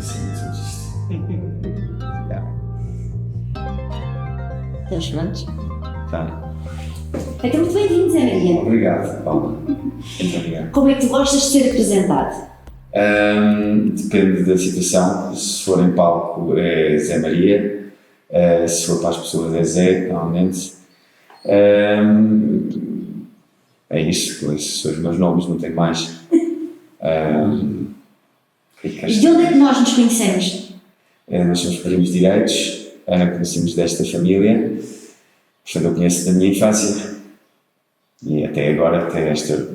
Sim, tudo isto. Estamos prontos? Tá. Então, muito bem-vindos, Zé Maria. Obrigado, Paula. Muito obrigado. Como é que tu gostas de ser apresentado? Depende da situação. Se for em palco é Zé Maria, se for para as pessoas é Zé, normalmente. É isso, esses são os meus nomes, não tem mais. E de onde é que nós nos conhecemos? Nós somos primos direitos, conhecemos desta família, portanto eu conheço da minha infância e até agora, até esta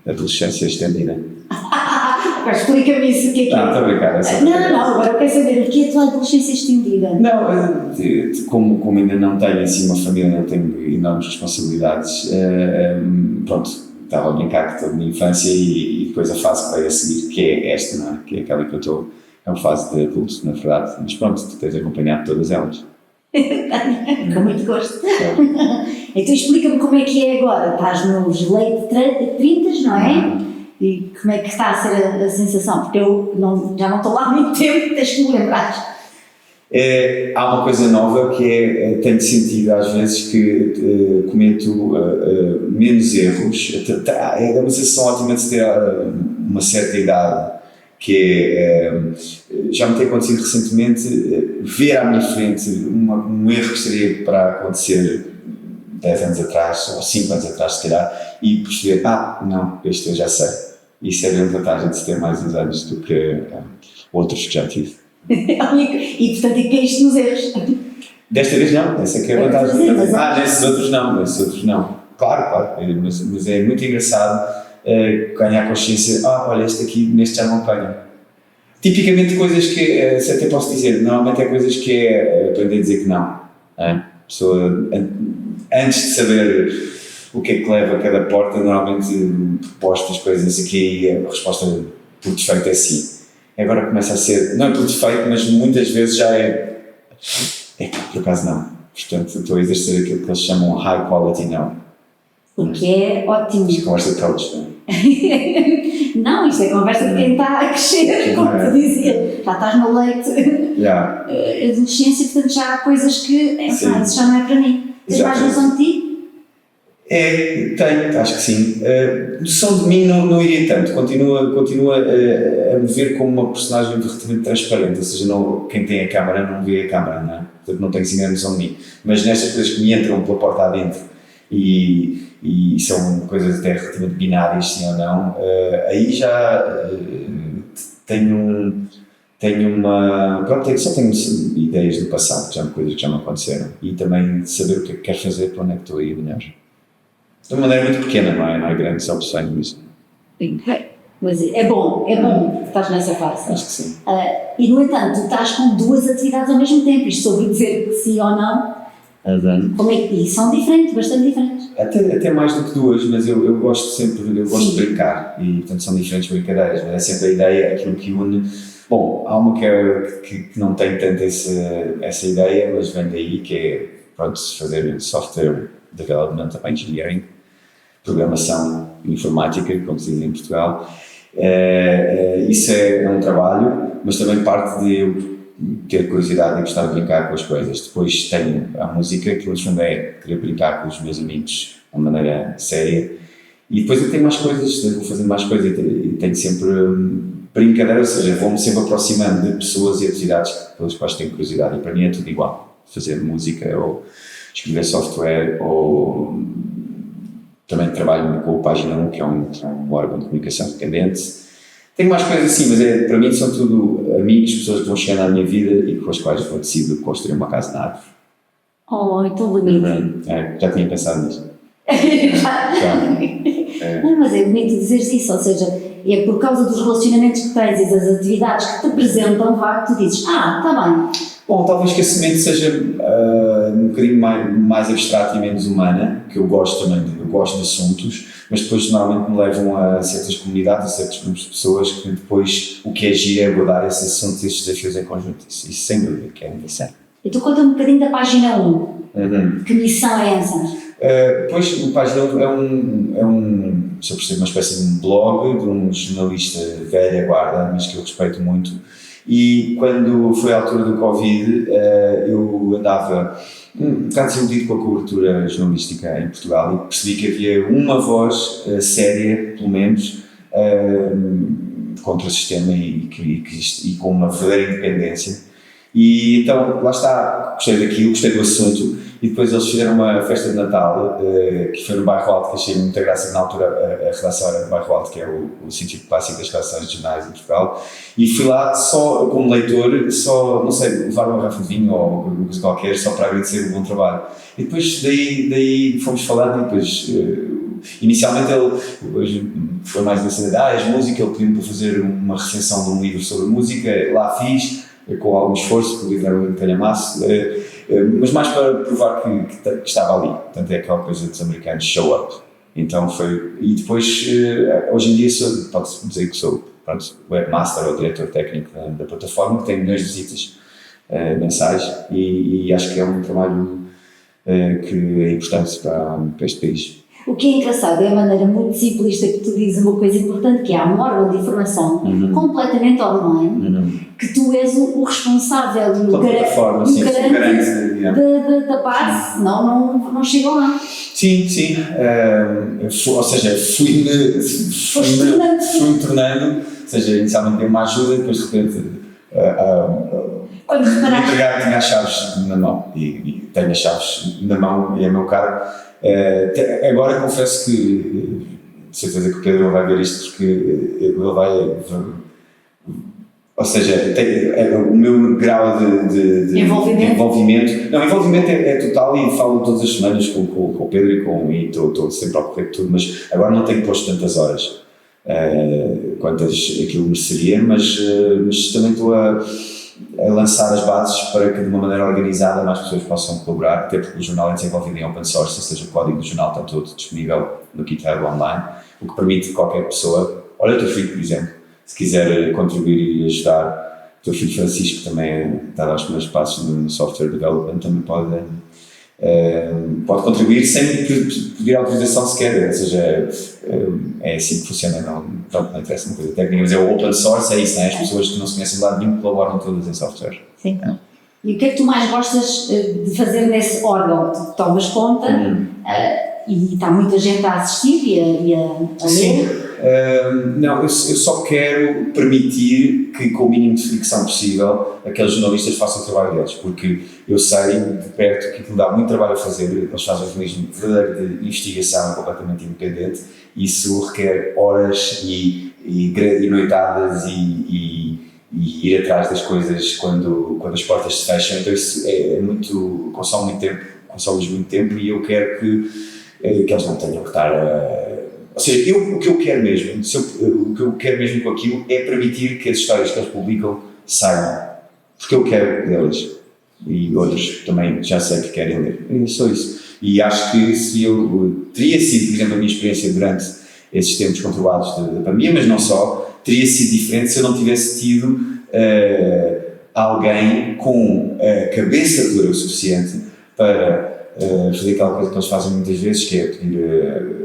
adolescência estendida. Agora explica-me isso, o que é que é? Não, estou a brincar. Não, agora eu quero saber o que é a tua adolescência estendida. Não, como ainda não tenho assim uma família, não tenho enormes responsabilidades, pronto, estava a brincar que toda a minha infância e depois a fase que veio a seguir, que é esta, não é? Que é aquela que eu estou, é uma fase de adulto, na verdade, mas pronto, tu tens acompanhado todas elas. Com muito gosto. Então explica-me como é que é agora. Estás nos late 30, não é? E como é que está a ser a sensação? Porque eu já não estou lá há muito tempo, tens que me lembrar. Há uma coisa nova que tenho sentido às vezes que cometo menos erros. É uma sensação ótima de ter uma certa idade, que já me tem acontecido recentemente ver à minha frente um erro que estaria para acontecer 10 anos atrás, ou 5 anos atrás se calhar, e perceber, não, este eu já sei. Isso é a grande vantagem de se ter mais uns anos do que outros que já tive. E portanto, e caíste nos erros. Desta vez não, essa é que é a vantagem. Nesses outros não. Claro, mas é muito engraçado ganhar consciência, olha, neste já não apanho. Tipicamente coisas que, se até posso dizer, normalmente é coisas que é aprender a dizer que não. A pessoa, antes de saber o que é que leva a cada porta, normalmente propostas, coisas aqui, e a resposta por defeito é sim. Agora começa a ser, não é por defeito, mas muitas vezes já por acaso não. Portanto, estou a exercer aquilo que eles chamam high quality não. O que é ótimo. Isto é conversa de coach, não é? Não, isto é conversa de quem está a crescer, como tu dizia. Já estás no leite. Adolescência, portanto já há coisas que, isso já não é para mim. Tens mais noção de ti? Tenho, acho que sim. Noção de mim não iria tanto, continua a me ver como uma personagem relativamente transparente, ou seja, quem tem a câmara não vê a câmara, não é? Portanto não tenho assim grande noção de mim. Mas nestas coisas que me entram pela porta adentro e são coisas até relativamente binárias, sim ou não, aí já tenho uma... Pronto, só tenho ideias do passado, coisas que já me aconteceram, e também saber o que é que quero fazer, para onde é que estou a ir, melhor. De uma maneira muito pequena, não é grande, só possível isso. Mas é bom que estás nessa fase. Acho que sim. E no entanto, tu estás com duas atividades ao mesmo tempo, isto sobre dizer que sim ou não. Como é que são diferentes, bastante diferentes. Até mais do que duas, mas eu gosto de brincar, e portanto são diferentes brincadeiras, mas é sempre a ideia, aquilo que une. Bom, há uma que não tem tanto essa ideia, mas vem daí, que é, pronto, fazer software development, engineering, programação informática, como se diz em Portugal. Isso é um trabalho, mas também parte de eu ter curiosidade e gostar de brincar com as coisas. Depois tenho a música, que no fundo é querer brincar com os meus amigos de uma maneira séria. E depois eu tenho mais coisas, vou fazendo mais coisas e tenho sempre brincadeira, ou seja, vou-me sempre aproximando de pessoas e atividades pelas quais tenho curiosidade. E para mim é tudo igual. Fazer música ou escrever software, ou também trabalho com o Página 1, que é um órgão de comunicação independente. Tenho mais coisas assim, mas para mim são tudo amigos, pessoas que vão chegar na minha vida e com as quais vou decidir construir uma casa na árvore. Tão bonito. Já tinha pensado nisso. Não, mas é bonito dizer isso, ou seja, é por causa dos relacionamentos que tens e das atividades que te apresentam, que tu dizes, está bem. Bom, talvez que a semente seja um bocadinho mais abstrata e menos humana, que eu gosto também, eu gosto de assuntos, mas depois normalmente me levam a certas comunidades, a certas grupos de pessoas que depois o que é giro é abordar esses assuntos e esses desafios em conjunto. Isso sem dúvida que é interessante. E tu conta um bocadinho da Página 1. Que missão é essa? Pois, o Página 1 se eu percebo, uma espécie de um blog de um jornalista velha guarda, mas que eu respeito muito, E quando foi a altura do Covid, eu andava um bocado desiludido com a cobertura jornalística em Portugal e percebi que havia uma voz séria, pelo menos, contra o sistema e com uma verdadeira independência. E então, lá está, gostei daquilo, gostei do assunto, e depois eles fizeram uma festa de Natal, que foi no Bairro Alto, que achei muita graça, na altura a redação era do Bairro Alto, que é o sítio clássico das redações de jornais em Portugal, e fui lá só, como leitor, só, não sei, levar uma garrafa de vinho ou alguma coisa qualquer, só para agradecer o bom trabalho. E depois daí fomos falando, e depois, inicialmente ele foi mais da cena de música, ele pediu-me para fazer uma recensão de um livro sobre música, lá fiz, com algum esforço, porque o livro era um calhamaço, mas mais para provar que estava ali. Portanto, é aquela coisa dos americanos, show up. Então foi. E depois, hoje em dia, pode-se dizer que sou webmaster ou diretor técnico da plataforma, que tem milhões de visitas mensais, e acho que é um trabalho que é importante para este país. O que é engraçado é a maneira muito simplista que tu dizes uma coisa importante, que há um órgão de informação completamente online, que tu és o responsável e o garante da base, senão não chegam lá. Sim. Ou seja, fui-me tornando, ou seja, inicialmente dei uma ajuda, depois de repente entregar, tinha as chaves na mão, e tenho as chaves na mão, e é meu cargo. Agora confesso que, de certeza que o Pedro não vai ver isto, porque ele vai. Ou seja, o meu grau de envolvimento. Não, envolvimento é total, e falo todas as semanas com o Pedro e estou sempre a correr tudo, mas agora não tenho posto tantas horas quantas aquilo mereceria, mas também estou a lançar as bases para que de uma maneira organizada mais pessoas possam colaborar, até porque o jornal é desenvolvido em open source, ou seja, o código do jornal está todo disponível no GitHub online, o que permite que qualquer pessoa, olha o teu filho, por exemplo, se quiser contribuir e ajudar, o teu filho Francisco também está a dar os primeiros passos no software development, também pode contribuir sem pedir autorização sequer, ou seja, é assim que funciona, não interessa uma coisa técnica, mas é o open source, é isso, não é? As pessoas que não se conhecem de lado nenhum colaboram todas em software. Sim. E o que é que tu mais gostas de fazer nesse órgão? Tu tomas conta e está muita gente a assistir e a ler? Sim. Não, eu só quero permitir que, com o mínimo de fricção possível, aqueles jornalistas façam o trabalho deles, porque eu sei de perto que aquilo dá muito trabalho a fazer, eles fazem um jornalismo verdadeiro de investigação completamente independente, isso requer horas e noitadas e ir atrás das coisas quando as portas se fecham, então isso consome-nos muito tempo, e eu quero que eles não tenham que estar ou seja, o que eu quero mesmo, o que eu quero mesmo com aquilo é permitir que as histórias que eles publicam saiam, porque eu quero delas, e outros também já sei que querem ler, é só isso. E acho que se eu teria sido, por exemplo, a minha experiência durante esses tempos controlados da pandemia, mas não só, teria sido diferente se eu não tivesse tido alguém com a cabeça dura o suficiente para fazer aquela coisa que eles fazem muitas vezes, que é pedir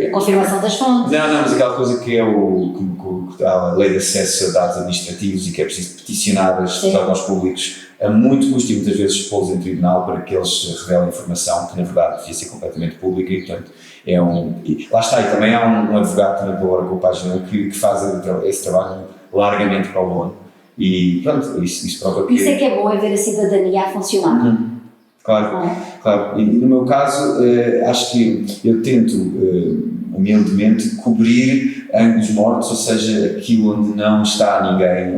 a confirmação das fontes. Não, mas aquela coisa que é a lei de acesso a dados administrativos, e que é preciso peticionar os órgãos públicos a muito custo, e muitas vezes expô-los em tribunal para que eles revelem informação que na verdade devia ser completamente pública, e portanto lá está, e também há um advogado também colabora com o Página que faz esse trabalho largamente para o bom, e pronto, isso prova que... Isso é que é bom, é ver a cidadania a funcionar. Claro. E no meu caso, acho que eu tento, humildemente, cobrir ângulos mortos, ou seja, aquilo onde não está ninguém,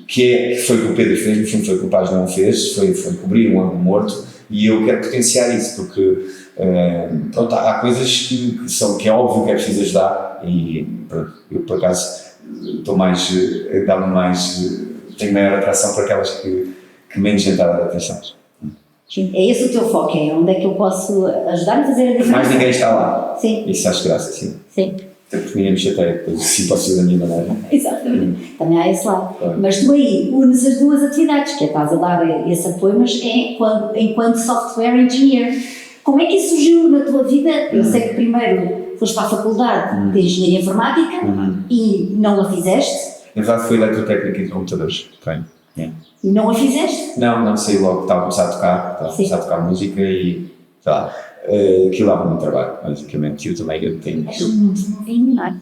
que foi o que o Pedro fez, no fundo foi o que o Paz não fez, foi cobrir um ângulo morto, e eu quero potenciar isso, porque há coisas que é óbvio que é preciso ajudar, e pronto, eu por acaso tenho maior atração por aquelas que menos gente dá atenção. Sim, é esse o teu foco, é onde é que eu posso ajudar a fazer a diferença. Mais ninguém está lá. Sim. Isso acho graça, sim. Até porque ninguém me chateia, depois sim posso ser da minha maneira. Exatamente, também há esse lado. Mas tu aí unes as duas atividades, que estás a dar esse apoio, mas enquanto software engineer. Como é que isso surgiu na tua vida? Eu sei que primeiro foste para a faculdade de Engenharia Informática e não a fizeste. Na verdade foi eletrotécnica e computadores. Treino. Yeah. E não a fizeste? Não, saí logo, estava a começar a tocar música e, sei lá, aquilo dava muito trabalho, basicamente. Eu também tenho... És muito novinho, não é?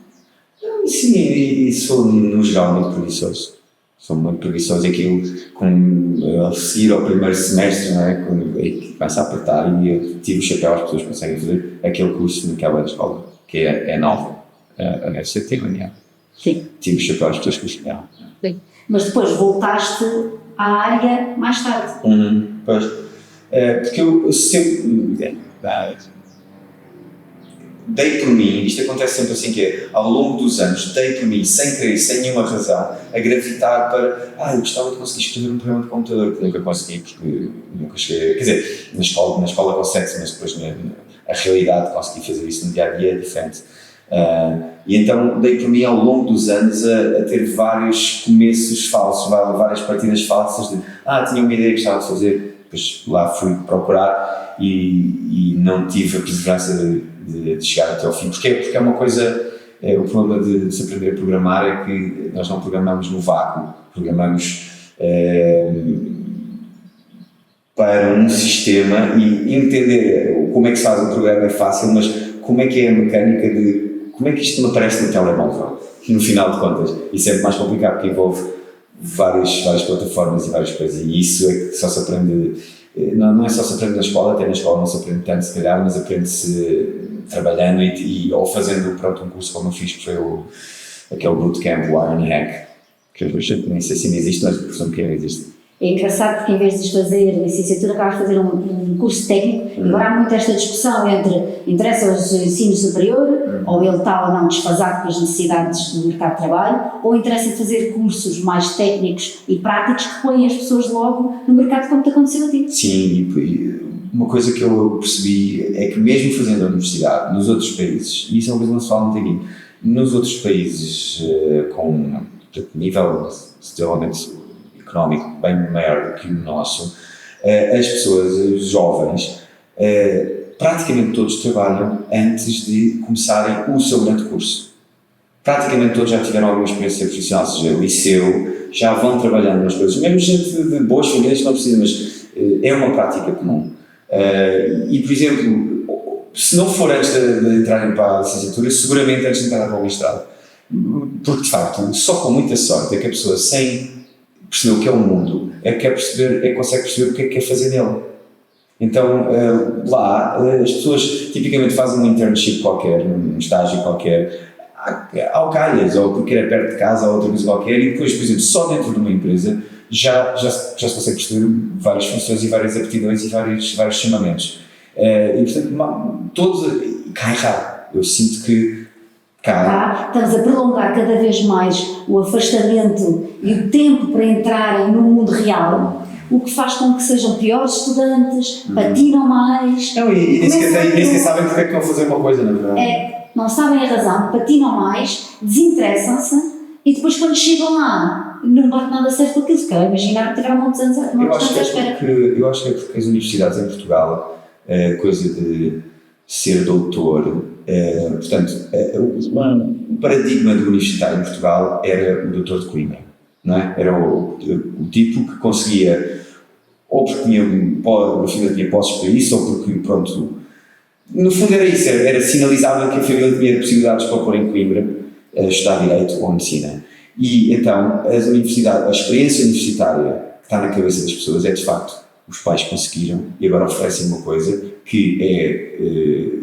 Sim, e sou no geral muito preguiçoso. Sou muito preguiçoso, aquilo a seguir ao primeiro semestre, não é? Quando começa a apertar e eu tiro o chapéu às pessoas que conseguem fazer aquele curso naquela escola, que é nova, a FCT, não é? Sim. Tiro o chapéu às pessoas que conseguem. Sim. Mas depois voltaste à área mais tarde. Pois. Porque eu sempre dei por mim, isto acontece sempre assim, que é, ao longo dos anos, dei por mim, sem querer, sem nenhuma razão, a gravitar para, eu gostava de conseguir escrever um programa de computador, que nunca consegui, porque nunca cheguei, quer dizer, na escola consegue-se, mas depois a realidade, consegui fazer isso no dia-a-dia é diferente. E então dei por mim ao longo dos anos a ter vários começos falsos, várias partidas falsas de, tinha uma ideia que gostava de fazer, depois lá fui procurar e não tive a perseverança de chegar até ao fim. Porque é uma coisa, o problema de se aprender a programar é que nós não programamos no vácuo, programamos para um sistema e entender como é que se faz um programa é fácil, mas como é que é a mecânica de como é que isto me aparece no telemóvel, no final de contas. Isso é mais complicado porque envolve várias plataformas e várias coisas, e isso é que só se aprende, não é só se aprende na escola, até na escola não se aprende tanto se calhar, mas aprende-se trabalhando ou fazendo um curso como eu fiz, que foi aquele bootcamp, o Iron Hack, que eu nem sei se ainda existe, mas por exemplo que existe. É engraçado porque em vez de fazer licenciatura acabas de fazer um curso técnico. Agora há muito esta discussão entre interessa-os o ensino superior, ou ele está ou não desfasado com as necessidades do mercado de trabalho, ou interessa fazer cursos mais técnicos e práticos que põem as pessoas logo no mercado, como te aconteceu a ti. Sim, e uma coisa que eu percebi é que mesmo fazendo a universidade nos outros países, e isso é uma coisa que não se fala muito aqui, nos outros países com nível de desenvolvimento económico bem maior do que o nosso, as pessoas, os jovens, praticamente todos trabalham antes de começarem o seu grande curso. Praticamente todos já tiveram alguma experiência profissional, seja liceu, já vão trabalhando nas coisas, mesmo gente de boas famílias que não precisa, mas é uma prática comum. E, por exemplo, se não for antes de entrarem para a licenciatura, seguramente antes de entrar para o mestrado. Porque, de facto, só com muita sorte é que a pessoa, sem perceber o que é o mundo, consegue perceber o que é que quer fazer nele. Então, lá, as pessoas tipicamente fazem um internship qualquer, um estágio qualquer, ao calhas, ou porque era perto de casa, ou outra coisa qualquer, e depois, por exemplo, só dentro de uma empresa já se consegue perceber várias funções e várias aptidões e vários chamamentos. E, portanto, todos cai errado. Eu sinto que estamos a prolongar cada vez mais o afastamento e o tempo para entrarem no mundo real, o que faz com que sejam piores estudantes, patinam mais. Não, e nem sequer sabem porque é que estão a fazer uma coisa, na verdade. Não sabem a razão, patinam mais, desinteressam-se e depois quando chegam lá não bate nada certo com aquilo. Se calhar imaginar que tiveram muitos anos à espera. Eu acho que é porque as universidades em Portugal, a coisa de ser doutor, portanto, o paradigma do universitário em Portugal era o doutor de Coimbra, não é? Era o tipo que conseguia, ou porque tinha posses para isso, ou porque, pronto, no fundo era isso, era sinalizável que a família tinha possibilidades para pôr em Coimbra, estudar Direito ou Medicina. E então, a experiência universitária que está na cabeça das pessoas é, de facto, os pais conseguiram e agora oferecem uma coisa que é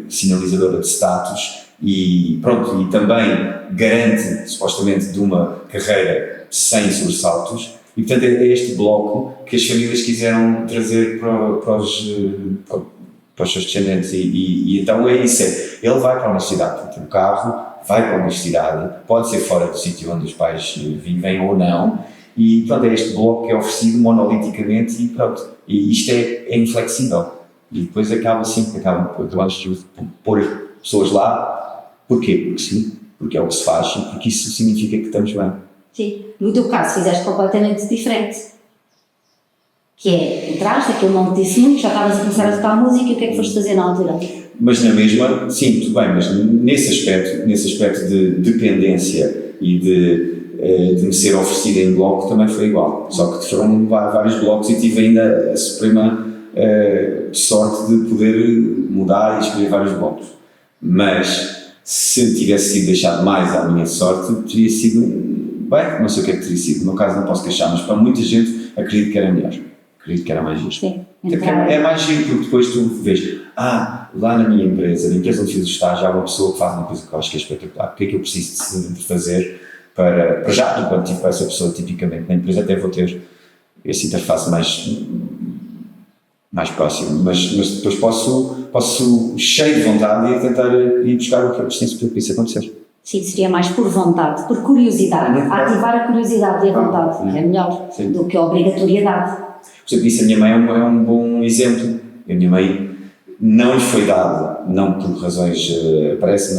sinalizadora de status e pronto, e também garante, supostamente, de uma carreira sem sobressaltos. E, portanto, é este bloco que as famílias quiseram trazer para os seus descendentes. E então é isso, ele vai para a universidade, tem um carro, vai para a universidade, pode ser fora do sítio onde os pais vivem ou não, e pronto, é este bloco que é oferecido monoliticamente e pronto, e isto é inflexível. E depois acabam pôr pessoas lá. Porquê? Porque sim, porque é o que se faz e porque isso significa que estamos bem. Sim, no teu caso fizeste completamente diferente. Que é, entraste, aquilo não te disse muito, já estavas a começar a tocar música e o que é que foste fazer na altura? Mas na mesma, sim, tudo bem, mas nesse aspecto de dependência e de de me ser oferecido em bloco também foi igual. Só que foram vários blocos e tive ainda a suprema sorte de poder mudar e escolher vários blocos. Mas se tivesse sido deixado mais à minha sorte, teria sido bem, não sei o que é que teria sido. No meu caso não posso queixar, mas para muita gente acredito que era melhor. Acredito que era mais justo. Sim, É mais giro porque depois tu vês, lá na minha empresa, na empresa onde fiz o estágio, há uma pessoa que faz uma coisa que eu acho que é espetacular. O que é que eu preciso de fazer para já, enquanto tive essa pessoa tipicamente na empresa, até vou ter essa interface mais próxima, mas depois posso cheio de vontade ir tentar ir buscar o que é preciso para isso acontecer. Sim, seria mais por vontade, por curiosidade, ativar a curiosidade e a vontade, é melhor do que a obrigatoriedade. Por exemplo, isso a minha mãe é um bom exemplo. A minha mãe não lhe foi dado, não por razões,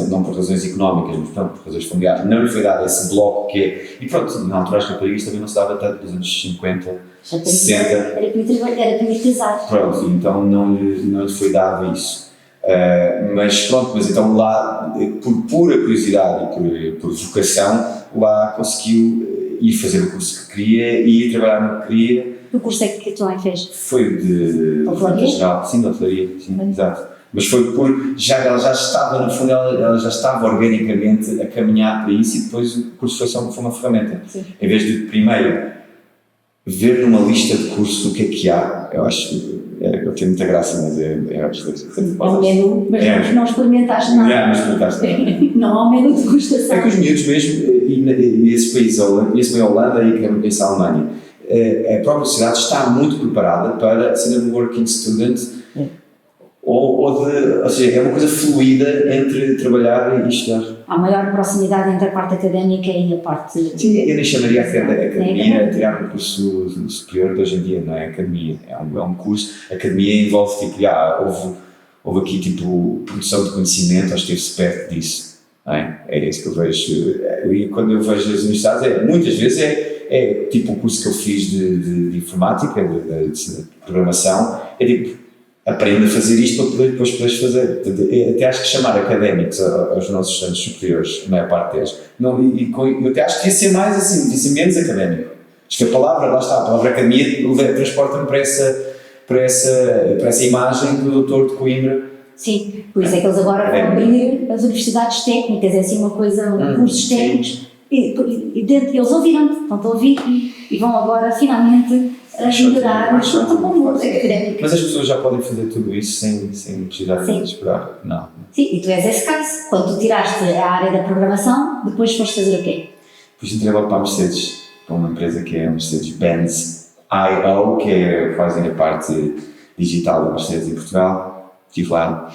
não por razões económicas, mas por razões familiares, não lhe foi dado esse bloco que é, e pronto, na altura as raparigas também não se dava tanto, nos anos 50, 60. Era para ir casar. Pronto, então não lhe foi dado isso. Mas pronto, mas então lá, por pura curiosidade e por vocação, lá conseguiu ir fazer o curso que queria e ir trabalhar no que queria. Que curso é que a tua mãe fez? Foi de geral, sim, de hotelaria, sim, exato. Mas foi ela já estava, no fundo, ela já estava organicamente a caminhar para isso e depois o curso foi uma ferramenta. Sim. Em vez de primeiro ver numa lista de cursos o que há, eu acho. Eu tenho muita graça, mas é um menu, mas não experimentaste nada. Não experimentaste nada. Não há um menu de degustação. É que os miúdos mesmo, e esse país, a Holanda e que é a Alemanha, a própria sociedade está muito preparada para ser um working student, ou seja, é uma coisa fluida entre trabalhar e estudar. Há maior proximidade entre a parte académica e a parte... Sim, eu nem chamaria a academia tirar um curso superior de hoje em dia, não é academia, é um curso, a academia envolve tipo, houve aqui tipo produção de conhecimento, acho que esteve-se perto disso, não é? É isso que eu vejo, e quando eu vejo as universidades, muitas vezes é tipo o curso que eu fiz de informática, de programação, é tipo, aprende a fazer isto para depois poderes fazer. Até acho que chamar académicos aos nossos estudantes superiores, a maior parte deles, eu até acho que devia ser mais assim, devia ser menos académico. Acho que a palavra academia transporta-me para essa imagem do doutor de Coimbra. Sim, por isso é que eles agora vão abrir as universidades técnicas, é assim uma coisa, cursos técnicos, e dentro, eles ouviram-te, estão a ouvir e vão agora finalmente melhorar o seu mundo académico. Mas as pessoas já podem fazer tudo isso sem precisar de esperar? Não. Sim, e tu és esse caso. Quando tu tiraste a área da programação, depois foste fazer o quê? Depois entrei logo para a Mercedes, para uma empresa que é a Mercedes-Benz I.O., que fazem a parte digital da Mercedes em Portugal. Estive lá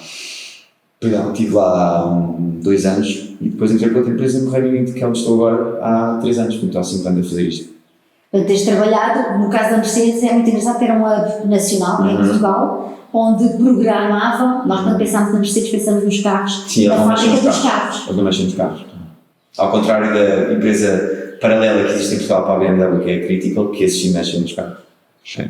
há 2 anos e depois entrei para outra empresa no Reino Unido, que é onde estou agora há 3 anos, portanto há 5 anos a fazer isto. Portanto, tens trabalhado, no caso da Mercedes, é muito engraçado, era um hub nacional em Portugal, onde programavam, nós quando pensamos na Mercedes pensamos nos carros, na fábrica dos carros. Eles não mexem nos carros. Ao contrário da empresa paralela que existe em Portugal para a BMW, que é a Critical, que esses sim mexem nos carros. Sim.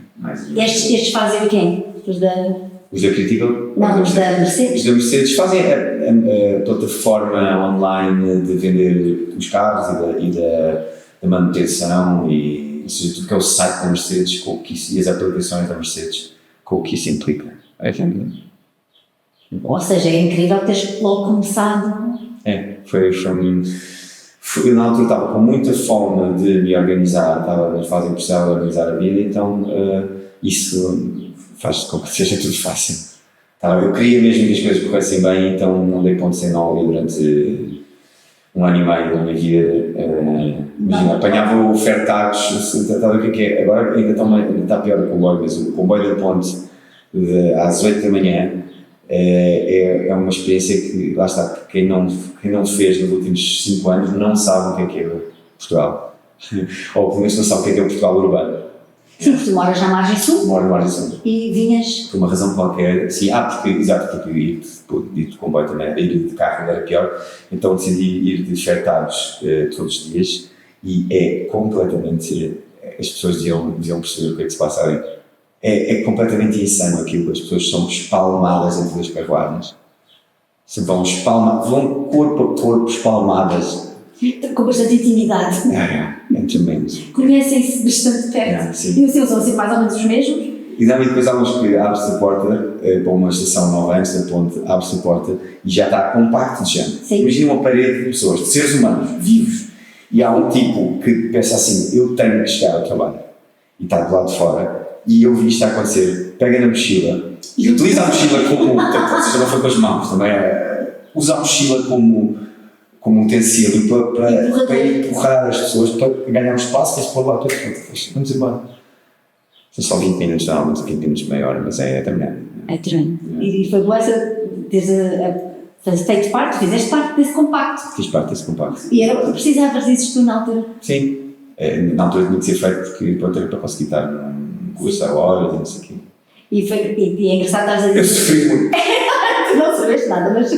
Estes fazem o quê? Os da Critical? Não, os da Mercedes. Os da Mercedes fazem a plataforma online de vender os carros e da manutenção e seja, tudo que é o site da Mercedes e as aplicações da Mercedes com o que isso implica. Ou seja, é incrível teres logo começado. Eu na altura estava com muita fome de me organizar, estava na fase empresarial de organizar a vida, então isso faz com que seja tudo fácil. Eu queria mesmo que as coisas corressem bem, então não dei ponto sem nó durante 1 ano e meio da minha vida. Imagina, apanhava o Fairtax, estava o que é? Agora ainda está pior o comboio, mas o comboio da ponte às 8 da manhã é uma experiência que, lá está, quem não fez nos últimos 5 anos não sabe o que é Portugal. Ou pelo menos não sabe o que é Portugal urbano. Sim, tu moras na margem sul. Moro na margem sul. E vinhas... Por uma razão qualquer, sim, porque ir de comboio também, ir de carro era pior, então decidi ir de Fairtax todos os dias e é completamente, as pessoas deviam perceber o que é que se passa ali. É completamente insano aquilo, as pessoas são espalmadas entre as carruagens, vão corpo a corpo espalmadas, Com bastante intimidade. É tremendo. Conhecem-se bastante perto. Sim. E os seus são assim mais ou menos os mesmos? E dá-me depois há uns que abre-se a porta para uma estação nova antes da ponte, abre-se a porta e já está compacto de gente. Sim. Imagina uma parede de pessoas, de seres humanos, vivos. E há um tipo que pensa assim, eu tenho que chegar ao trabalho. E está do lado de fora. E eu vi isto a acontecer. Pega na mochila e utiliza a mochila como... Ou seja, não foi com as mãos, também usa a mochila como utensílio para empurrar as pessoas, para ganhar um espaço, para pôr lá tudo. Vamos embora. São só 20 minutos, normalmente 20 minutos meia hora, mas é terminado. É tremendo. E foi boa teres feito parte, fizeste parte desse compacto. Fiz parte desse compacto. E era o que precisavas disso tu na altura? Sim. Na altura tinha que ser feito porque era para conseguir estar num curso a horas e não sei o quê. E é engraçado estás a dizer... Eu sofri muito. Tu não sabeste nada, mas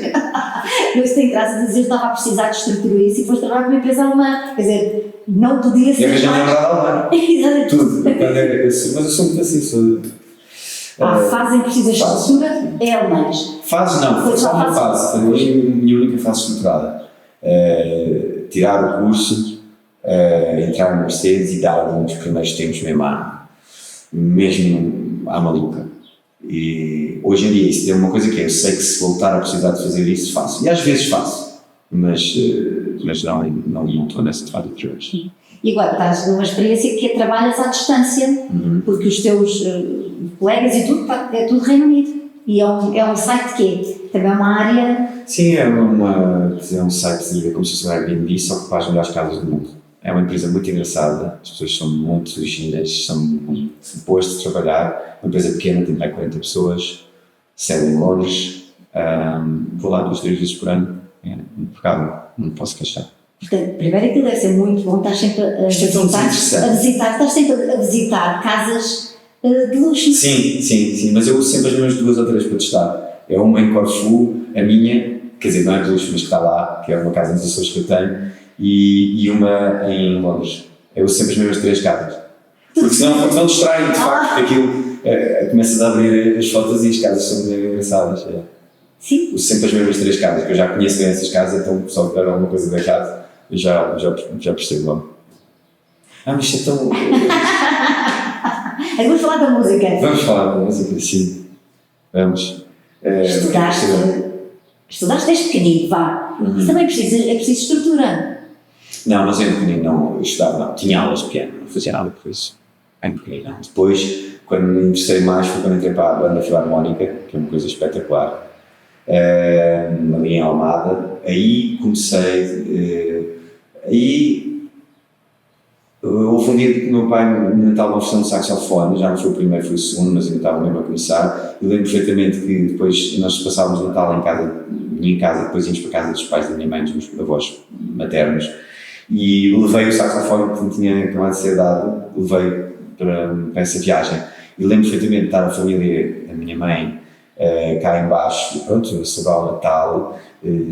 tem graça a dizer que estava a precisar de estrutura isso e foste trabalhar com uma empresa alemã. Quer dizer, não podia ser... E arranjei uma namorada alemã. Exatamente. Tudo. Mas eu sou muito assim. A fase em que precisas de estrutura é alemãs. Fase não, foi só uma fase. Foi a minha única fase estruturada. Tirar o curso, entrar no Mercedes e dar alguns primeiros tempos mesmo à maluca. E hoje em dia isso é uma coisa que eu sei que se voltar a precisar de fazer isso, faço. E às vezes faço, mas não estou nessa fase de hoje. E agora estás numa experiência que trabalhas à distância, porque os teus colegas e tudo, é tudo Reino Unido. E é um site que também é uma área... Sim, é um site como se fosse um Airbnb, só que faz as melhores casas do mundo. É uma empresa muito engraçada, as pessoas são muito giras, são muito boas de trabalhar. Uma empresa pequena, tem mais 40 pessoas, sede em Londres, vou lá 2, 3 vezes por ano, é impecável, não posso queixar. Portanto, primeiro aquilo deve ser muito bom, estás sempre a visitar casas de luxo. Sim, mas eu uso sempre as mesmas 2 ou 3 para testar. É uma em Corfu, a minha, quer dizer, não é de luxo, mas que está lá, que é uma casa nos Açores que eu tenho, e uma em Londres. Eu uso sempre as mesmas 3 casas. Porque senão distraem, de facto, porque aquilo começas a abrir as fotos e as casas são bem engraçadas. Sim. Uso sempre as mesmas 3 casas, que eu já conheço bem essas casas, então se houver alguma coisa da casa, eu já percebo logo. Mas isto é tão... Vamos falar da música. Vamos falar da música, sim. Vamos. Estudaste desde pequenino, vá. Isso também é preciso estrutura. Não, mas eu pequenino não, eu estudava, não. Tinha aulas de piano, não fazia nada por isso. Em pequenino, não. Depois, quando me interessei mais, foi quando entrei para a banda filarmónica, que é uma coisa espetacular, ali em Almada. Aí comecei, houve um dia que o meu pai me Natal uma versão de saxofone, já não foi o primeiro, foi o segundo, mas ainda estava mesmo a começar. Eu lembro perfeitamente que depois nós passávamos o Natal em casa, depois íamos para a casa dos pais da minha mãe, dos meus avós maternos, e levei o saxofone que me tinha acabado de ser dado, levei para essa viagem. E lembro perfeitamente de estar a família, a minha mãe, cá em baixo, pronto, celebrar o Natal,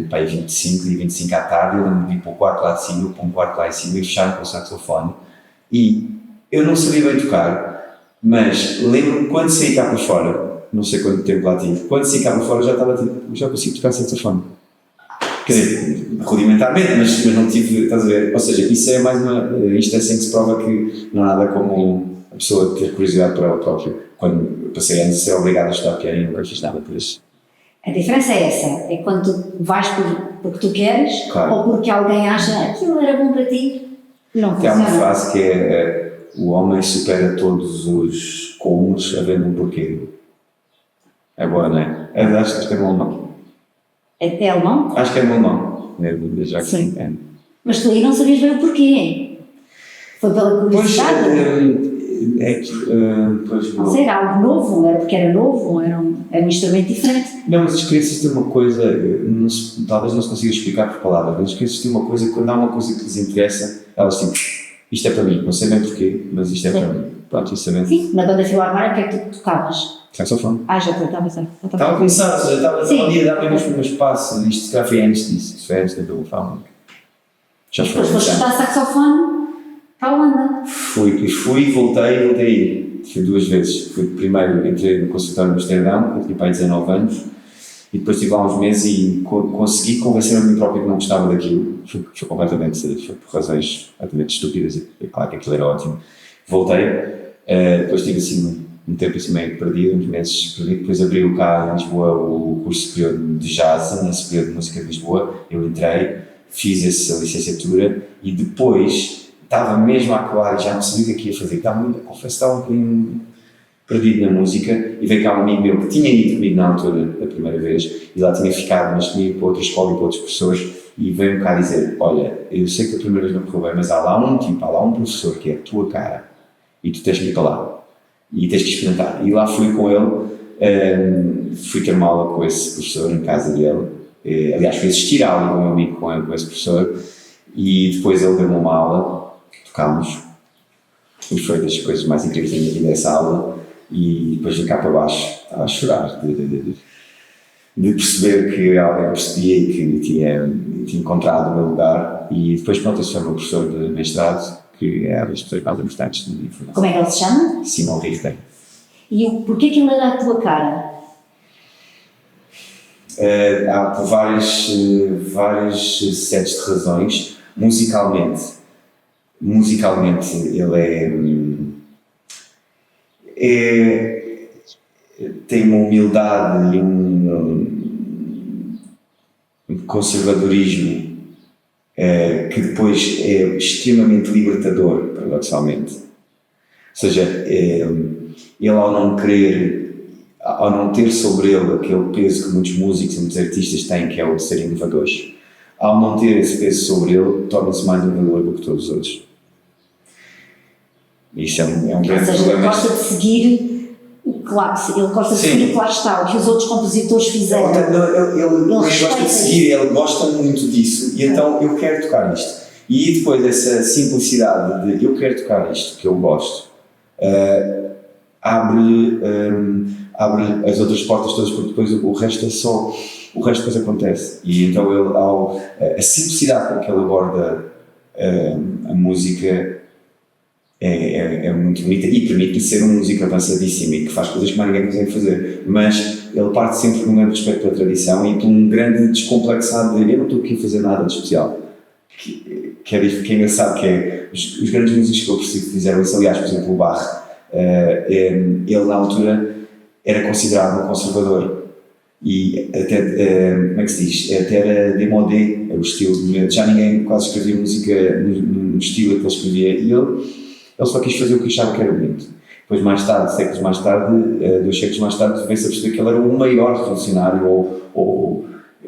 para aí 25 e 25 à tarde, eu lembro de ir para o quarto lá de cima, para um quarto lá em cima e fechar com o saxofone. E eu não sabia bem tocar, mas lembro-me quando saí cá para fora, não sei quanto tempo lá tive, quando saí cá para fora já consigo tocar saxofone. Quer dizer, rudimentarmente, mas não tive, estás a ver? Ou seja, isso é mais uma instância em que se prova que não há nada como a pessoa ter curiosidade para ela própria. Quando passei anos a ser obrigado a estudar piano e nunca fiz nada por isso. A diferença é essa, é quando tu vais porque tu queres, claro, ou porque alguém acha aquilo era bom para ti, não funciona. Há uma frase que é o homem supera todos os comos havendo um porquê. É boa, não é? Acho que é alemão. É alemão? Acho que é alemão. Já que sim. Mas tu aí não sabias bem o porquê. Foi pela curiosidade? Não sei, era algo novo, era porque era novo, era um instrumento diferente. Não, mas as crianças têm uma coisa, talvez não se consiga explicar por palavras, mas as crianças têm uma coisa, quando há uma coisa que lhes interessa, elas tipo, isto é para mim, não sei bem porquê, mas isto é para mim. Pronto, isso também. Sim, na banda filarmónica, o que é que tu tocavas? Saxofone. Já estava a começar, estava ali a dar bem os primeiros passos, isto se calhar foi antes disso, isso foi antes da Bela Fábrica. Já foi. Depois foste estudar saxofone para a Holanda. Fui e voltei aí. Fui 2 vezes. Primeiro entrei no consultório de Amsterdão, eu tinha pai 19 anos, e e depois estive lá uns meses e consegui convencer a mim próprio que não gostava daquilo. Foi completamente, foi por razões completamente estúpidas, e claro que aquilo era ótimo. Voltei, depois tive assim um tempo assim meio perdido, uns meses perdido, depois abriu cá em Lisboa o curso superior de jazz, na Superior de Música de Lisboa, eu entrei, fiz essa licenciatura e depois estava mesmo a acabar e já não sabia o que ia fazer, confesso que estava um bocadinho perdido na música e veio cá um amigo meu que tinha ido comigo na altura, da primeira vez, e lá tinha ficado, mas tinha ido para outra escola e para outros professores e veio-me cá dizer, olha, eu sei que a primeira vez não correu bem, mas há lá um professor que é a tua cara e tu tens que ir para lá e tens que experimentar. E lá fui com ele, fui ter uma aula com esse professor em casa dele, aliás fui assistir a aula com o meu amigo com esse professor e depois ele deu-me uma aula, tocámos, e foi das coisas mais incríveis da minha vida essa aula. E depois de cá para baixo estava a chorar de perceber que alguém percebia e que tinha encontrado o meu lugar. E depois, pronto, esse foi o meu professor de mestrado, que é das pessoas mais importantes de informação. Como é que ele se chama? Simão Richter. E porquê que ele era a tua cara? Há por vários sets de razões. Musicalmente ele tem uma humildade e um conservadorismo que depois é extremamente libertador, paradoxalmente. Ou seja, ele ao não ter sobre ele aquele peso que muitos músicos e muitos artistas têm, que é o de serem inovadores, ao não ter esse peso sobre ele, torna-se mais inovador do que todos os outros. Isso é um grande problema. Ou seja, ele gosta de seguir o que lá está, o que os outros compositores fizeram. Ele gosta de seguir, ele gosta muito disso, e então eu quero tocar isto. E depois essa simplicidade de eu quero tocar isto, que eu gosto, abre as outras portas todas, porque depois o resto depois acontece. E então a simplicidade com que ele aborda a música é muito bonita e permite-lhe ser um músico avançadíssimo e que faz coisas que mais ninguém consegue fazer, mas ele parte sempre de um grande respeito pela tradição e de um grande descomplexado de eu não estou aqui a fazer nada de especial, que é engraçado, que é os grandes músicos que eu percebo que fizeram isso, aliás, por exemplo o Bach, ele na altura era considerado um conservador e até, como é que se diz, até era démodé, o estilo do momento, já ninguém quase escrevia música no estilo que ele escrevia e ele só quis fazer o que achava que era bonito. Depois, mais tarde, 2 séculos mais tarde, veio-se a perceber que ele era o maior revolucionário,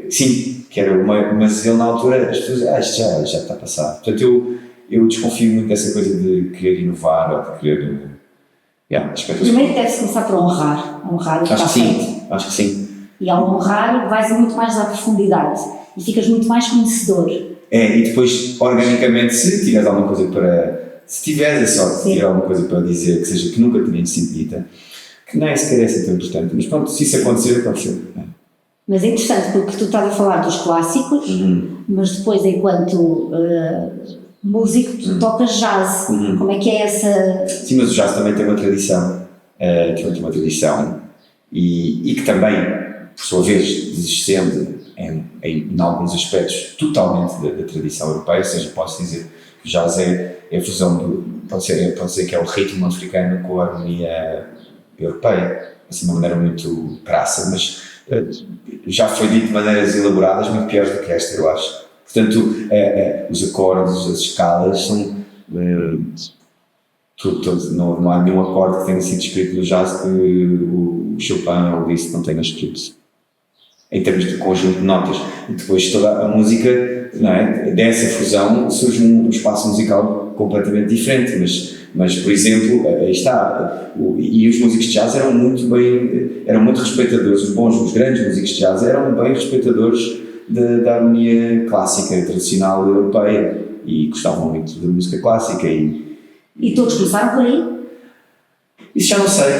sim, que era mas ele na altura, as pessoas, isto já está a passar. Portanto, eu desconfio muito dessa coisa de querer inovar ou de querer. Primeiro deve-se começar por honrar o que está feito. Acho que sim. E ao honrar, vais muito mais à profundidade e ficas muito mais conhecedor. E depois, organicamente, se tiveres alguma coisa se tiveres a sorte de ter alguma coisa para dizer, que seja que nunca tinha sido dita, que nem sequer é assim tão importante, mas pronto, se isso acontecer, aconteceu. Mas é interessante porque tu estás a falar dos clássicos, mas depois, enquanto músico, tu tocas jazz. Como é que é essa... Sim, mas o jazz também tem uma tradição, e que também, por sua vez, descende em alguns aspectos totalmente da tradição europeia, ou seja, posso dizer que o jazz é a fusão, pode ser que é o ritmo africano com a harmonia europeia, assim de uma maneira muito crassa, mas já foi dito de maneiras elaboradas muito piores do que esta, eu acho. Portanto, os acordes, as escalas são não há nenhum acorde que tenha sido escrito no jazz que o Chopin ou o Liszt não tenha escrito, em termos de conjunto de notas. E depois toda a música, não é? Dessa fusão surge um espaço musical completamente diferente, mas por exemplo, aí está, e os músicos de jazz eram muito respeitadores, os grandes músicos de jazz eram bem respeitadores da harmonia clássica, tradicional europeia, e gostavam muito da música clássica. E todos começaram por aí? Isso já não sei,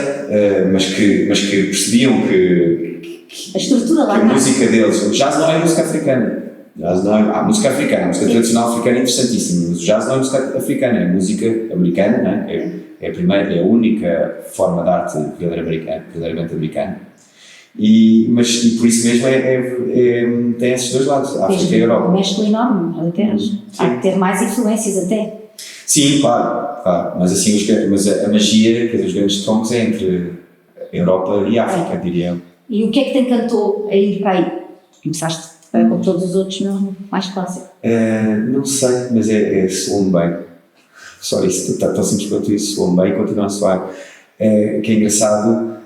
mas que percebiam que a estrutura lá a música deles, o jazz não é música africana. Há música africana, a música tradicional africana é interessantíssima, mas o jazz não é música africana, é música americana, não é? É a única forma de arte verdadeiramente americana. E por isso mesmo tem esses dois lados, a África e a Europa. O México enorme, até. Há que ter mais influências até. Sim, claro. Mas assim, mas a magia, os grandes troncos é entre a Europa e a África, diria eu. E o que é que te encantou a ir para aí? Começaste com todos os outros no mais clássico? Não sei, mas soa-me bem. Só isso, tão simples quanto isso, soa-me bem e continua a soar. Que é engraçado,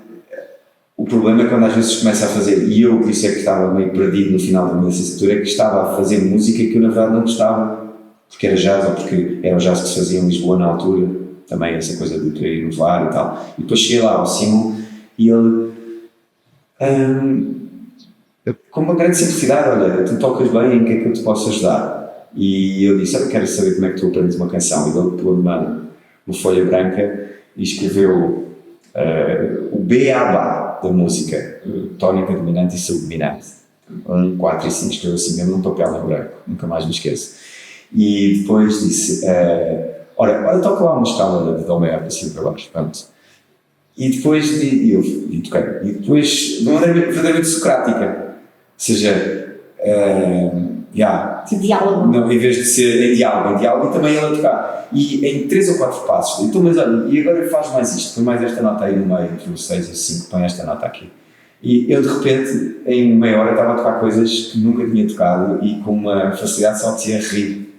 o problema é quando às vezes começa a fazer, e eu por isso é que estava meio perdido no final da minha licenciatura, é que estava a fazer música que eu na verdade não gostava, porque era jazz, ou porque era o jazz que se fazia em Lisboa na altura, também essa coisa de querer inovar e tal. E depois cheguei lá ao Simon e ele, com uma grande simplicidade, olha, tu tocas bem, em que é que eu te posso ajudar? E eu disse, eu quero saber como é que tu aprendes uma canção. E ele pôs uma folha branca e escreveu o beabá da música, tónica, dominante e subdominante. 1, 4 e 5, escreveu assim mesmo num papel em branco, nunca mais me esqueço. E depois disse, ora toca lá uma escala de Dó maior para cima para baixo, pronto. E depois, toquei, e depois, de uma maneira verdadeiramente socrática, ou seja, diálogo. Não, em vez de ser em diálogo, e também ele a tocar. E em 3 ou 4 passos, então, mas olha, e agora faz mais isto, põe mais esta nota aí no meio, entre os 6 e os 5, põe esta nota aqui. E eu de repente, em meia hora, estava a tocar coisas que nunca tinha tocado e com uma facilidade só tinha a rir.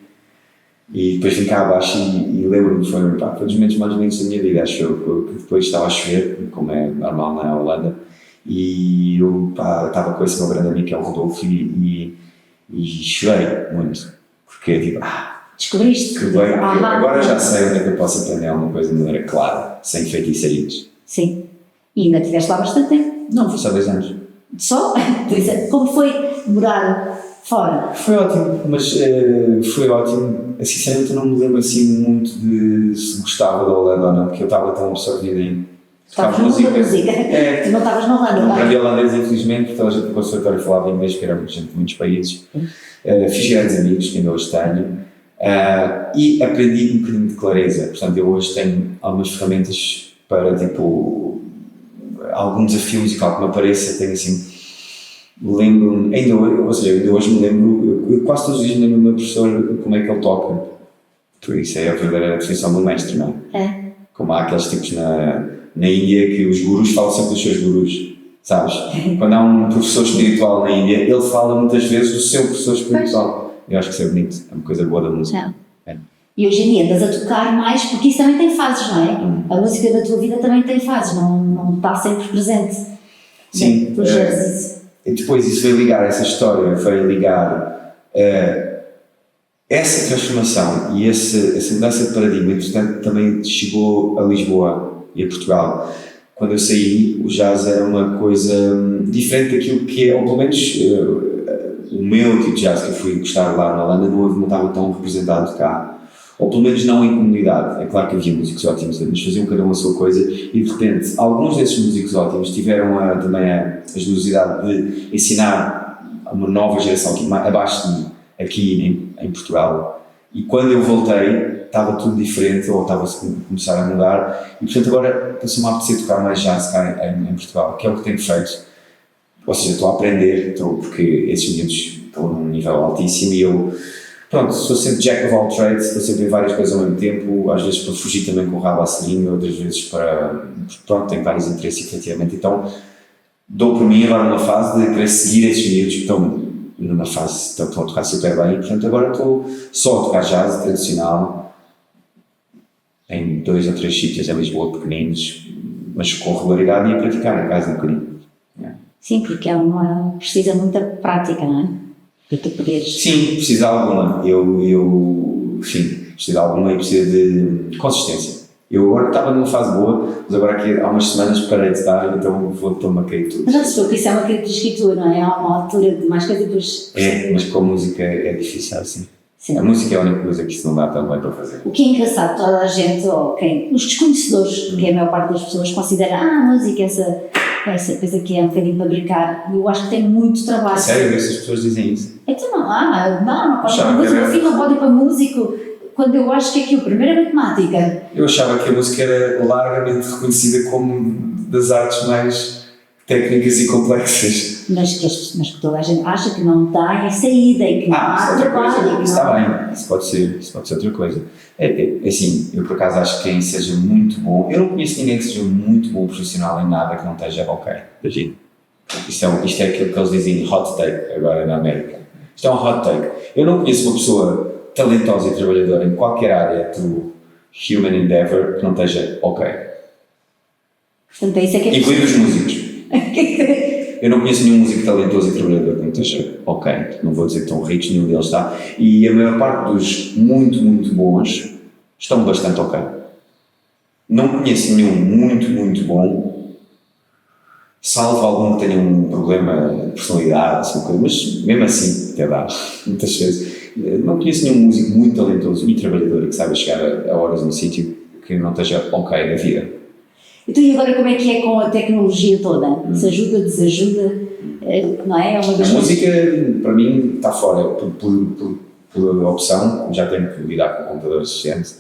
E depois vim cá abaixo e lembro-me, foi um dos momentos mais lindos da minha vida, acho eu, que depois estava a chover, como é normal na Holanda, e eu estava com esse meu grande amigo que é o Rodolfo e chorei muito, porque tipo, descobriste que bem, agora já sei onde é que eu posso aprender alguma coisa de maneira clara, sem feitiçarias. Sim, e ainda estiveste lá bastante tempo. Não, foi só 2 anos. Só? Como foi morar fora? Foi ótimo, mas foi ótimo. Sinceramente eu não me lembro assim muito de se gostava da Holanda ou não, porque eu estava tão absorvido em Estavas no mundo da música. Tu não estavas na Holanda, não aprendi holandês, infelizmente, porque toda a gente no conservatório falava inglês, porque éramos gente de muitos países. Fiz grandes amigos, que ainda hoje tenho, e aprendi um bocadinho de clareza. Portanto, eu hoje tenho algumas ferramentas para, tipo, algum desafio musical que me apareça, tenho assim, lembro-me, ainda hoje me lembro, eu quase todos os dias me lembro do meu professor, como é que ele toca. Por isso é a verdadeira definição do mestre, não é? Como há aqueles tipos na Índia que os gurus falam sempre dos seus gurus, sabes? Quando há um professor espiritual na Índia, ele fala muitas vezes do seu professor espiritual. Eu acho que isso é bonito, é uma coisa boa da música. E hoje em dia andas a tocar mais, porque isso também tem fases, não é? A música da tua vida também tem fases, não está sempre presente. Sim. E depois isso veio ligar, essa história veio ligar essa transformação e essa mudança de paradigma, entretanto também chegou a Lisboa e a Portugal. Quando eu saí, o jazz era uma coisa diferente daquilo que é, ou pelo menos o meu tipo de jazz que eu fui gostar lá na Holanda não estava tão representado cá, ou pelo menos não em comunidade. É claro que havia músicos ótimos, mas faziam cada uma a sua coisa e de repente alguns desses músicos ótimos tiveram também a generosidade de ensinar a uma nova geração aqui, abaixo de mim, aqui em Portugal. E quando eu voltei estava tudo diferente, ou estava-se a começar a mudar, e portanto agora passou-me a apetecer tocar mais jazz cá em Portugal, que é o que tenho feito. Ou seja, estou a aprender, porque esses miúdos estão num nível altíssimo e eu, pronto, sou sempre jack of all trades, estou sempre em várias coisas ao mesmo tempo, às vezes para fugir também com o rabo à seringa, outras vezes para, pronto, tenho vários interesses efetivamente, então dou por mim agora numa fase de querer seguir esses miúdos que estão numa fase, estão a tocar super bem, e portanto agora estou só a tocar jazz tradicional, em 2 ou 3 sítios em Lisboa pequeninos, mas com regularidade e a praticar em casa um bocadinho. Sim, porque precisa muita prática, não é? Para tu poderes... Sim, precisa alguma. Sim, precisa alguma e precisa de consistência. Eu agora estava numa fase boa, mas agora aqui há umas semanas parei de estar, então vou-me a cair tudo. Mas já se que isso é uma característica tua, não é? Há uma altura de mais coisa e depois... Mas com a música é difícil assim. Sim. A música é a única coisa que isso não dá tão bem para fazer. O que é engraçado, toda a gente, os desconhecedores, que é a maior parte das pessoas considera a música essa coisa que é um bocadinho para brincar, e eu acho que tem muito trabalho. Sério, essas pessoas dizem isso? Então não pode ir para música, o filho não pode ir para músico, quando eu acho que aquilo, primeiro é matemática. Eu achava que a música era largamente reconhecida como das artes mais técnicas e complexas. Mas que toda a gente acha que não tem saída e que não há outra trabalho. coisa. E que Isso não... está bem, isso pode ser outra coisa. Assim, eu por acaso acho que quem seja muito bom, eu não conheço ninguém que seja muito bom profissional em nada que não esteja ok. Imagina. Isto é aquilo que eles dizem hot take agora na América. Isto é um hot take. Eu não conheço uma pessoa talentosa e trabalhadora em qualquer área do human endeavor que não esteja ok. Portanto, é isso que é incluindo os músicos. Eu não conheço nenhum músico talentoso e trabalhador que não esteja ok. Não vou dizer que estão ricos, nenhum deles está. E a maior parte dos muito, muito bons estão bastante ok. Não conheço nenhum muito, muito bom, salvo algum que tenha um problema de personalidade, assim, mas mesmo assim, até dá, muitas vezes. Não conheço nenhum músico muito talentoso e trabalhador que saiba chegar a horas no sítio que não esteja ok na vida. Então, e agora como é que é com a tecnologia toda? Se ajuda, desajuda? Não é? É uma das A música, para mim, está fora por opção, já tenho que lidar com o computador assistente.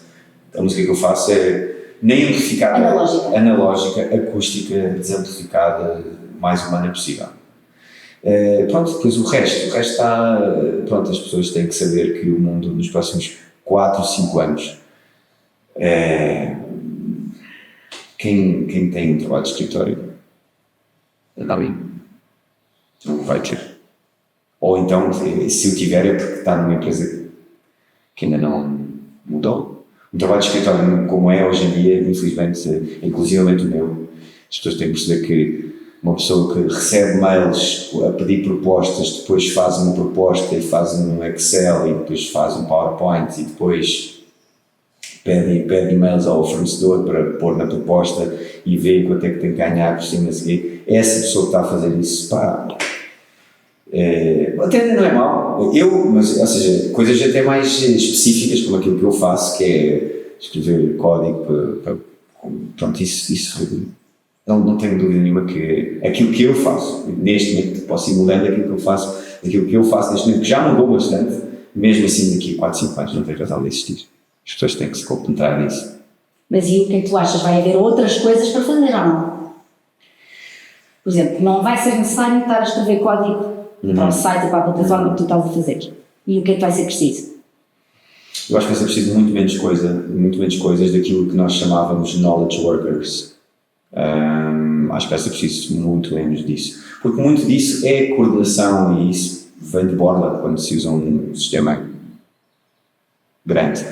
A música que eu faço é nem amplificada, analógica, acústica, desamplificada, mais humana possível. Pronto, depois o resto está, pronto, as pessoas têm que saber que o mundo nos próximos 4 ou 5 anos, quem tem um trabalho de escritório, não vai ter. Ou então, se eu tiver, é porque está numa empresa que ainda não mudou. Um trabalho de escritório como é hoje em dia, infelizmente, inclusivamente o meu, as pessoas têm que perceber que uma pessoa que recebe mails a pedir propostas, depois faz uma proposta e faz um Excel e depois faz um PowerPoint e depois pede e-mails ao fornecedor para pôr na proposta e vê quanto é que tem que ganhar por cima a seguir. Essa pessoa que está a fazer isso, pá, até não é mau, mas, ou seja, coisas até mais específicas como aquilo que eu faço, que é escrever código para pronto, isso não tenho dúvida nenhuma que aquilo que eu faço, neste momento, posso ir mudando aquilo que eu faço neste momento, que já mudou bastante, mesmo assim daqui a 4, 5 anos não tem razão de existir. As pessoas têm que se concentrar nisso. Mas e o que é que tu achas? Vai haver outras coisas para fazer ou não? Por exemplo, não vai ser necessário estar a escrever código para o site ou para a plataforma que tu estás a fazer. E o que é que vai ser preciso? Eu acho que vai ser preciso muito menos coisas daquilo que nós chamávamos knowledge workers. Acho que vai ser preciso muito menos disso. Porque muito disso é coordenação e isso vem de borla quando se usa um sistema grande.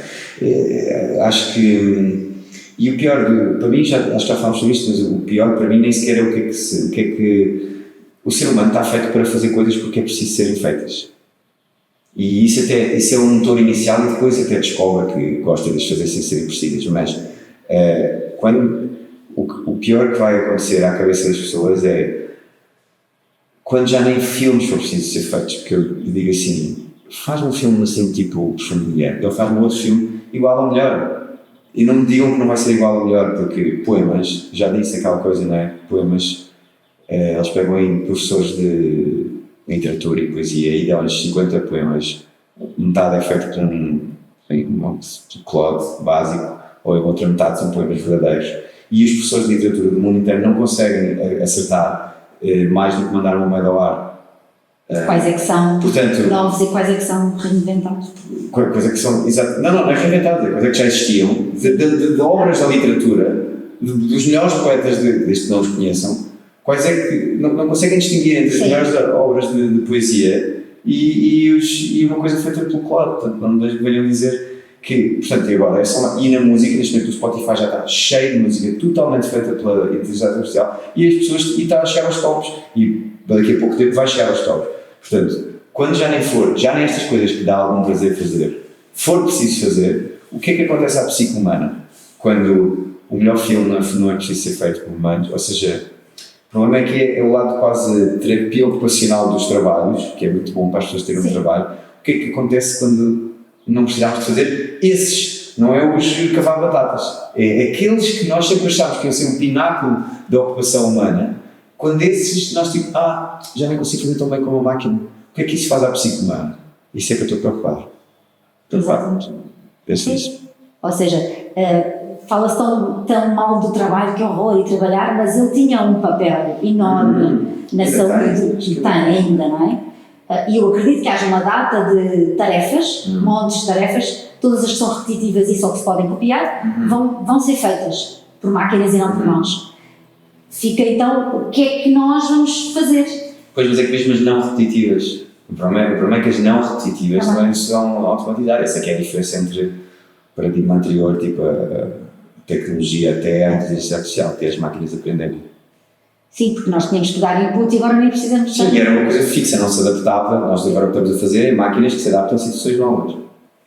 Acho que... E o pior, para mim, acho que já falámos sobre isto, mas o pior para mim nem sequer é o que é que o ser humano está feito para fazer coisas porque é preciso serem feitas. E isso é um motor inicial e depois até descobre que gosta de as fazer sem serem precisas. Mas o pior que vai acontecer à cabeça das pessoas é quando já nem filmes for preciso ser feitos, porque eu digo assim, faz um filme assim tipo Perfume de Mulher, ele faz um outro filme igual ou melhor. E não me digam que não vai ser igual ou melhor, porque poemas, já disse aquela coisa, não é? Poemas, eles pegam em professores de literatura e poesia e dão-lhes 50 poemas, metade é feito com um cloud básico, ou a outra metade são poemas verdadeiros. E os professores de literatura do mundo inteiro não conseguem acertar mais do que mandar uma moeda ao ar. Quais é que são novos e quais é que são reinventados? Coisa que são, exato, não é reinventados, é coisa que já existiam, de obras da literatura, dos melhores poetas, desde que não os conheçam, quais é que não conseguem distinguir entre as melhores obras de poesia e uma coisa feita pelo cloud. Portanto, não me venham dizer que, portanto, e agora, e na música, neste momento o Spotify já está cheio de música totalmente feita pela inteligência artificial e as pessoas, está a chegar aos tops, e daqui a pouco tempo vai chegar aos tops. Portanto, quando já nem estas coisas que dá algum prazer fazer, for preciso fazer, o que é que acontece à psique humana? Quando o melhor filme não é preciso ser feito por humanos, ou seja, o problema é que é o lado quase terapia ocupacional dos trabalhos, que é muito bom para as pessoas terem um trabalho. O que é que acontece quando não precisamos de fazer esses? Não é os cavar batatas, é aqueles que nós sempre achámos que iam ser um pináculo da ocupação humana. Quando esses, nós tipo, já não consigo fazer tão bem como a máquina. O que é que isso faz à psique humana? Isso é que eu estou preocupado. Então, penso nisso. Ou seja, fala-se tão mal do trabalho, que horror e trabalhar, mas ele tinha um papel enorme na saúde, que tem ainda, não é? E eu acredito que haja uma data de tarefas, montes de tarefas, todas as que são repetitivas e só que se podem copiar, vão ser feitas por máquinas e não por nós. Fica então, o que é que nós vamos fazer? Pois, mas é que mesmo as não repetitivas, o problema é que as não repetitivas também são automatizar. Essa é que é a diferença entre o paradigma anterior, tipo a tecnologia até a inteligência artificial, que as máquinas aprenderem. Sim, porque nós tínhamos que dar input e agora nem precisamos de Sim, era uma coisa fixa, não se adaptava. Nós agora o que estamos a fazer é máquinas que se adaptam a situações novas,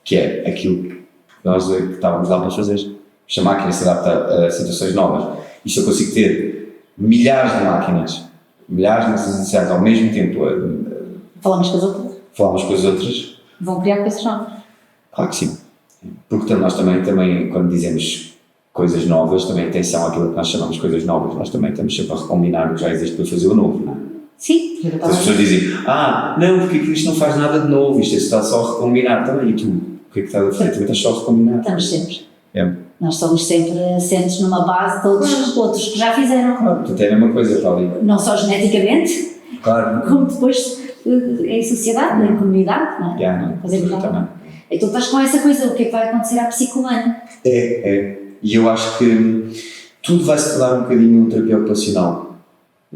que é aquilo que nós que estávamos lá para fazer. Se a máquina se adapta a situações novas, e se eu consigo ter milhares de máquinas, milhares de inteligências artificiais ao mesmo tempo, falamos com as outras, falamos com as outras, vão criar coisas novas. claro que sim. Porque nós também, quando dizemos coisas novas, também atenção àquilo que nós chamamos de coisas novas, nós também estamos sempre a recombinar o que já existe para fazer o novo, não é? Sim. As pessoas dizem, não, porque isto não faz nada de novo, isto está só a recombinar. Também, e tu, o que é que estás a fazer? Também estás só a recombinar. Estamos sempre. É. Nós somos sempre assentes numa base de todos os outros que já fizeram. Claro, portanto é a mesma coisa, está ali. Não só geneticamente, Claro. como depois em sociedade, em comunidade, não é? Fazemos nada. Então estás com essa coisa, o que é que vai acontecer à psique humana? E eu acho que tudo vai se tornar um bocadinho um terapia ocupacional.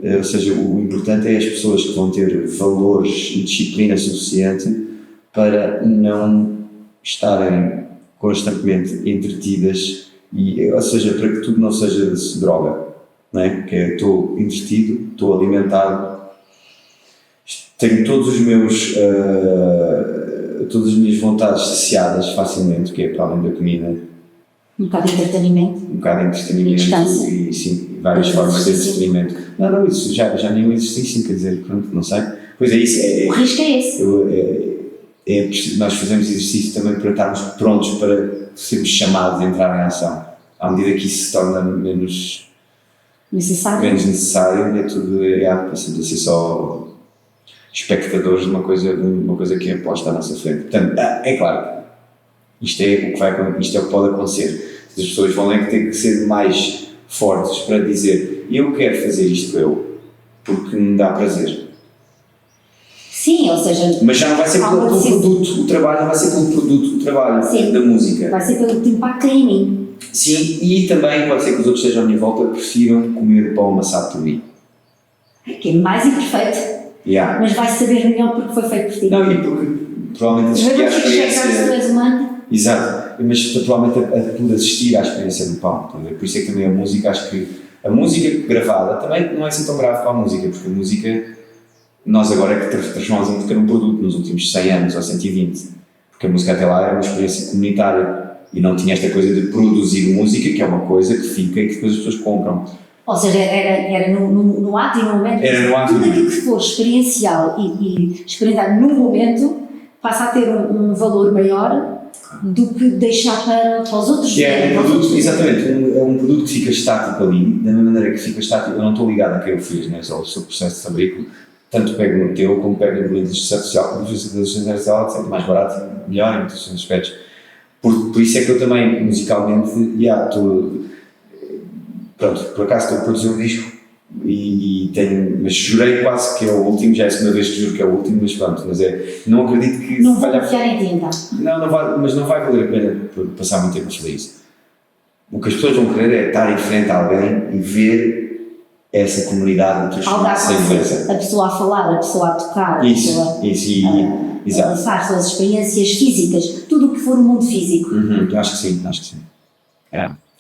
Ou seja, o importante é as pessoas que vão ter valores e disciplina suficiente para não estarem constantemente entretidas, ou seja, para que tudo não seja droga, não é? Que é, estou entretido, estou alimentado, tenho todas as minhas vontades saciadas facilmente, que é para além da comida. Um bocado de entretenimento. E sim, várias formas de entretenimento. Não, isso já nem um exercício, quer dizer, pronto, não sei. Pois é isso. O risco é esse. Nós fazemos exercício também para estarmos prontos para sermos chamados a entrar em ação. À medida que isso se torna menos necessário, é tudo, passamos a ser só espectadores de uma coisa que é posta à nossa frente. Portanto, é claro, isto é o que pode acontecer. As pessoas vão ter que ser mais fortes para dizer, eu quero fazer isto porque me dá prazer. Sim, ou seja... Mas já não vai ser pelo produto, o trabalho não vai ser pelo produto, o trabalho da música. Vai ser pelo que impacta em mim. Sim, e também pode ser que os outros estejam à minha volta prefiram comer o pão amassado por mim. Que é mais imperfeito. Mas vai saber melhor porque foi feito por ti. Não, e porque provavelmente assistir à experiência... Exato, mas provavelmente por assistir à experiência do pão. Por isso é que também a música, acho que a música gravada também não é assim tão grave para a música, porque a música, nós agora é que transformamos a música num produto nos últimos 100 anos ou 120, porque a música até lá era uma experiência comunitária e não tinha esta coisa de produzir música, que é uma coisa que fica e que depois as pessoas compram. Ou seja, era no ato e no momento. Era no ato. Tudo aquilo que for experiencial e experimentado no momento passa a ter um valor maior do que deixar para os outros. Exatamente, é um produto que fica estático ali, da mesma maneira que fica estático. Eu não estou ligado a quem eu fiz, né? Só o seu processo de fabrico, tanto pego no teu como pego no inteligência artificial, porque a inteligência artificial é sempre mais barato e melhor em muitos aspectos. Por isso é que eu também, musicalmente, pronto, por acaso estou a produzir um disco mas jurei quase que é o último, já é a segunda vez que juro que é o último, mas pronto, não acredito que... Não vou confiar em ti então. Mas não vai valer a pena passar muito tempo a fazer isso. O que as pessoas vão querer é estar em frente a alguém e ver essa comunidade de a pessoa a falar, a pessoa a tocar, exato. Faz suas experiências físicas, tudo o que for o mundo físico. Acho que sim.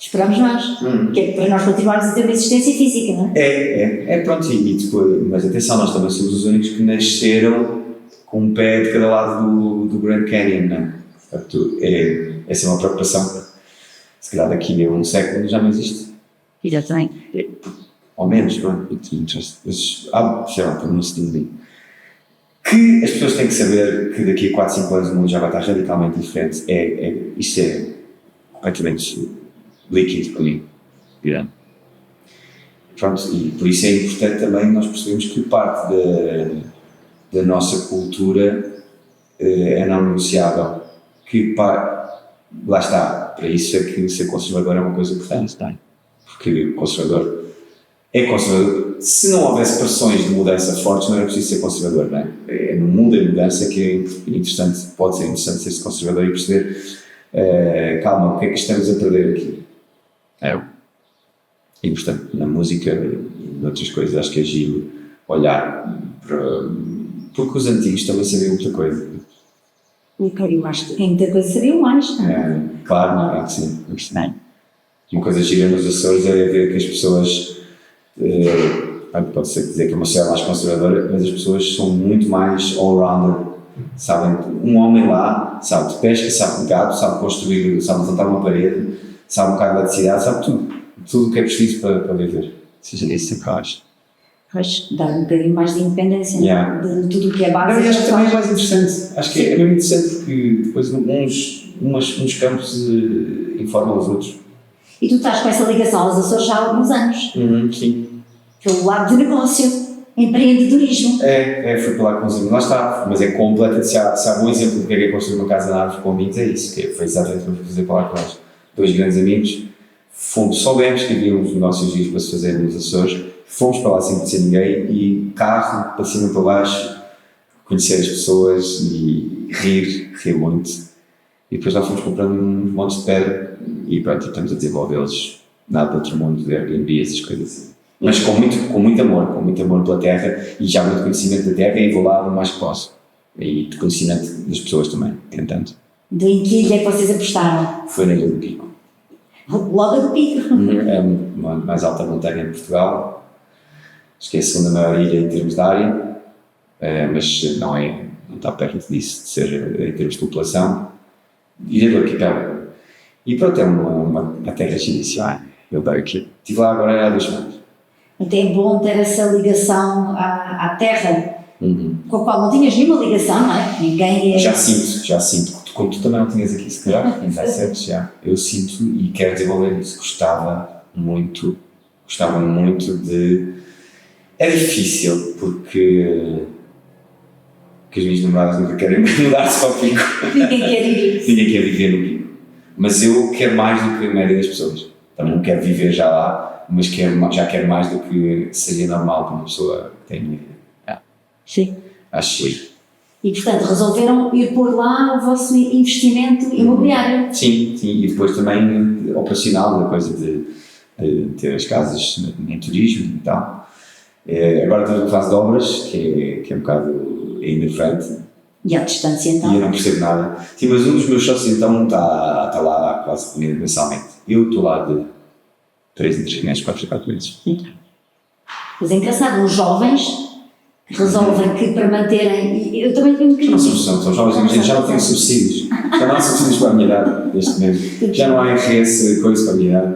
Esperamos nós, que é para nós continuarmos a ter uma existência física, não é? Pronto, mas atenção, nós também somos os únicos que nasceram com um pé de cada lado do Grand Canyon, não é? Portanto, essa é uma preocupação, se calhar daqui a um século já não existe. Exatamente. Ou menos, não é? Sei lá, por um segundo. Que as pessoas têm que saber que daqui a 4, 5 anos o mundo já vai estar radicalmente diferente. Isso é completamente líquido para mim. Pronto, e por isso é importante também nós percebemos que parte da nossa cultura é não negociável. Que lá está, Para isso é que ser conservador é uma coisa importante, não é? Porque o conservador é conservador. Se não houvesse pressões de mudança fortes, não era preciso ser conservador, não é? É no mundo da mudança que é interessante, pode ser interessante ser conservador e perceber, calma, o que é que estamos a perder aqui? E, portanto, na música e noutras coisas, acho que é giro olhar para... Porque os antigos também sabiam muita coisa. Eu acho que tem muita coisa a saber mais, não é? Claro, é que sim. Uma coisa gira nos Açores é ver que as pessoas, pode-se dizer que é uma sociedade mais conservadora, mas as pessoas são muito mais all-rounder, sabem? Um homem lá sabe de pesca, sabe de gado, sabe construir, sabe levantar uma parede, sabe um bocado de eletricidade, sabe tudo o que é preciso para viver. Seja isso sempre acho. Pois, dá um bocadinho mais de independência de tudo o que é base. Acho que também é mais interessante. Acho que é mesmo interessante porque depois uns campos informam os outros. E tu estás com essa ligação aos Açores já há alguns anos. Sim. Pelo lado de negócio, empreendedorismo. Fui para lá com os amigos, lá está, mas é completo. Se há um exemplo do que é construir uma casa de árvores com amigos, é isso, que foi exatamente o que eu fui fazer para lá com eles. 2 grandes amigos, soubemos que havia uns negócios giros para se fazer nos Açores. Fomos para lá sem conhecer ninguém e carro para cima e para baixo, conhecer as pessoas e rir muito. E depois lá fomos comprando uns montes de pedra e pronto, estamos a desenvolvê-los, nada de outro mundo, de Airbnb, essas coisas assim. Mas com muito amor pela terra e já muito conhecimento da terra e vou lá o mais que posso. E de conhecimento das pessoas também, tentando. De em que ilha é que vocês apostaram? Foi na Ilha do Pico. Logo a do Pico. É a mais alta montanha de Portugal. Acho que é a segunda maior ilha em termos de área, mas não está perto disso, de ser em termos de população. Ilha do Arquipélago. E pronto, é uma terra giríssima. Eu dei aqui. Estive lá agora há 2 semanas. Até é bom ter essa ligação à terra, com a qual não tinhas nenhuma ligação, não é? Ninguém é... Já sinto. Como tu também não tinhas aqui, se calhar, já sentes, já. Eu sinto e quero desenvolver isso. Gostava muito de... É difícil, porque as minhas namoradas nunca querem mudar-se para o Pico. Ninguém quer ir. Ninguém quer viver no Pico. Mas eu quero mais do que a média das pessoas. Também não quero viver já lá, mas já quero mais do que seria normal para uma pessoa que tem vida. Sim. Acho que E, portanto, resolveram ir pôr lá o vosso investimento imobiliário. Sim. E depois também operacional, da coisa de ter as casas em turismo e tal. Agora estamos na fase de obras, que é um bocado ainda frente. E à distância, então? E eu não percebo nada. Sim, mas um dos meus sócios, então, está lá quase comigo mensalmente. Eu estou lá de 3 em 3 meses, 4 em 4 meses. Sim. Mas é engraçado, os jovens resolvem que para manterem... Eu também tenho que... Já não são jovens, imagina, já não têm subsídios. Já não há subsídios para a minha idade, neste momento. Já não há RS, coisa para a minha idade.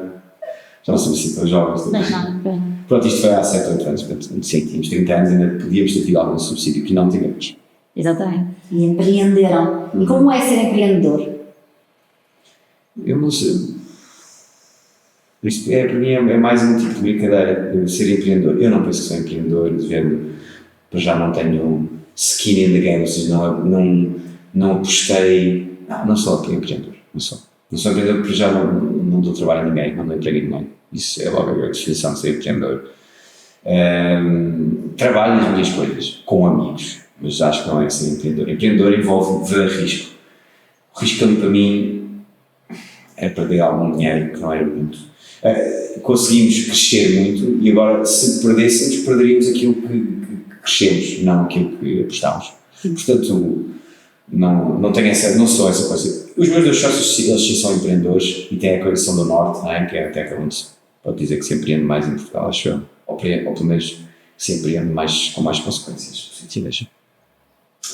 Já não somos assim tão jovens. Não. Pronto, isto foi há 7 ou 8 anos, portanto, sim, tínhamos 30 anos, ainda podíamos ter tido algum subsídio que não tivemos. Exatamente. E empreenderam. E como é ser empreendedor? Eu não sei. Isto para mim é mais um tipo de brincadeira de ser empreendedor. Eu não penso que sou empreendedor, para já não tenho skin in the game, ou seja, não apostei. Não sou empreendedor, não sou empreendedor porque já não dou trabalho a ninguém, não dou emprego a ninguém. Isso é logo a definição de ser empreendedor. Trabalho nas minhas coisas, com amigos, mas acho que não é ser empreendedor. Empreendedor envolve ver risco. O risco ali para mim é perder algum dinheiro, que não era muito. Conseguimos crescer muito e agora, se perdêssemos, perderíamos aquilo que crescemos, não aquilo que apostámos. Portanto, não sou essa coisa. Os meus 2 sócios, eles sim são empreendedores e têm a conexão do Norte, não é? Que é a terra onde se pode dizer que se empreende mais em Portugal, acho eu. Ou pelo menos se empreende com mais consequências positivas.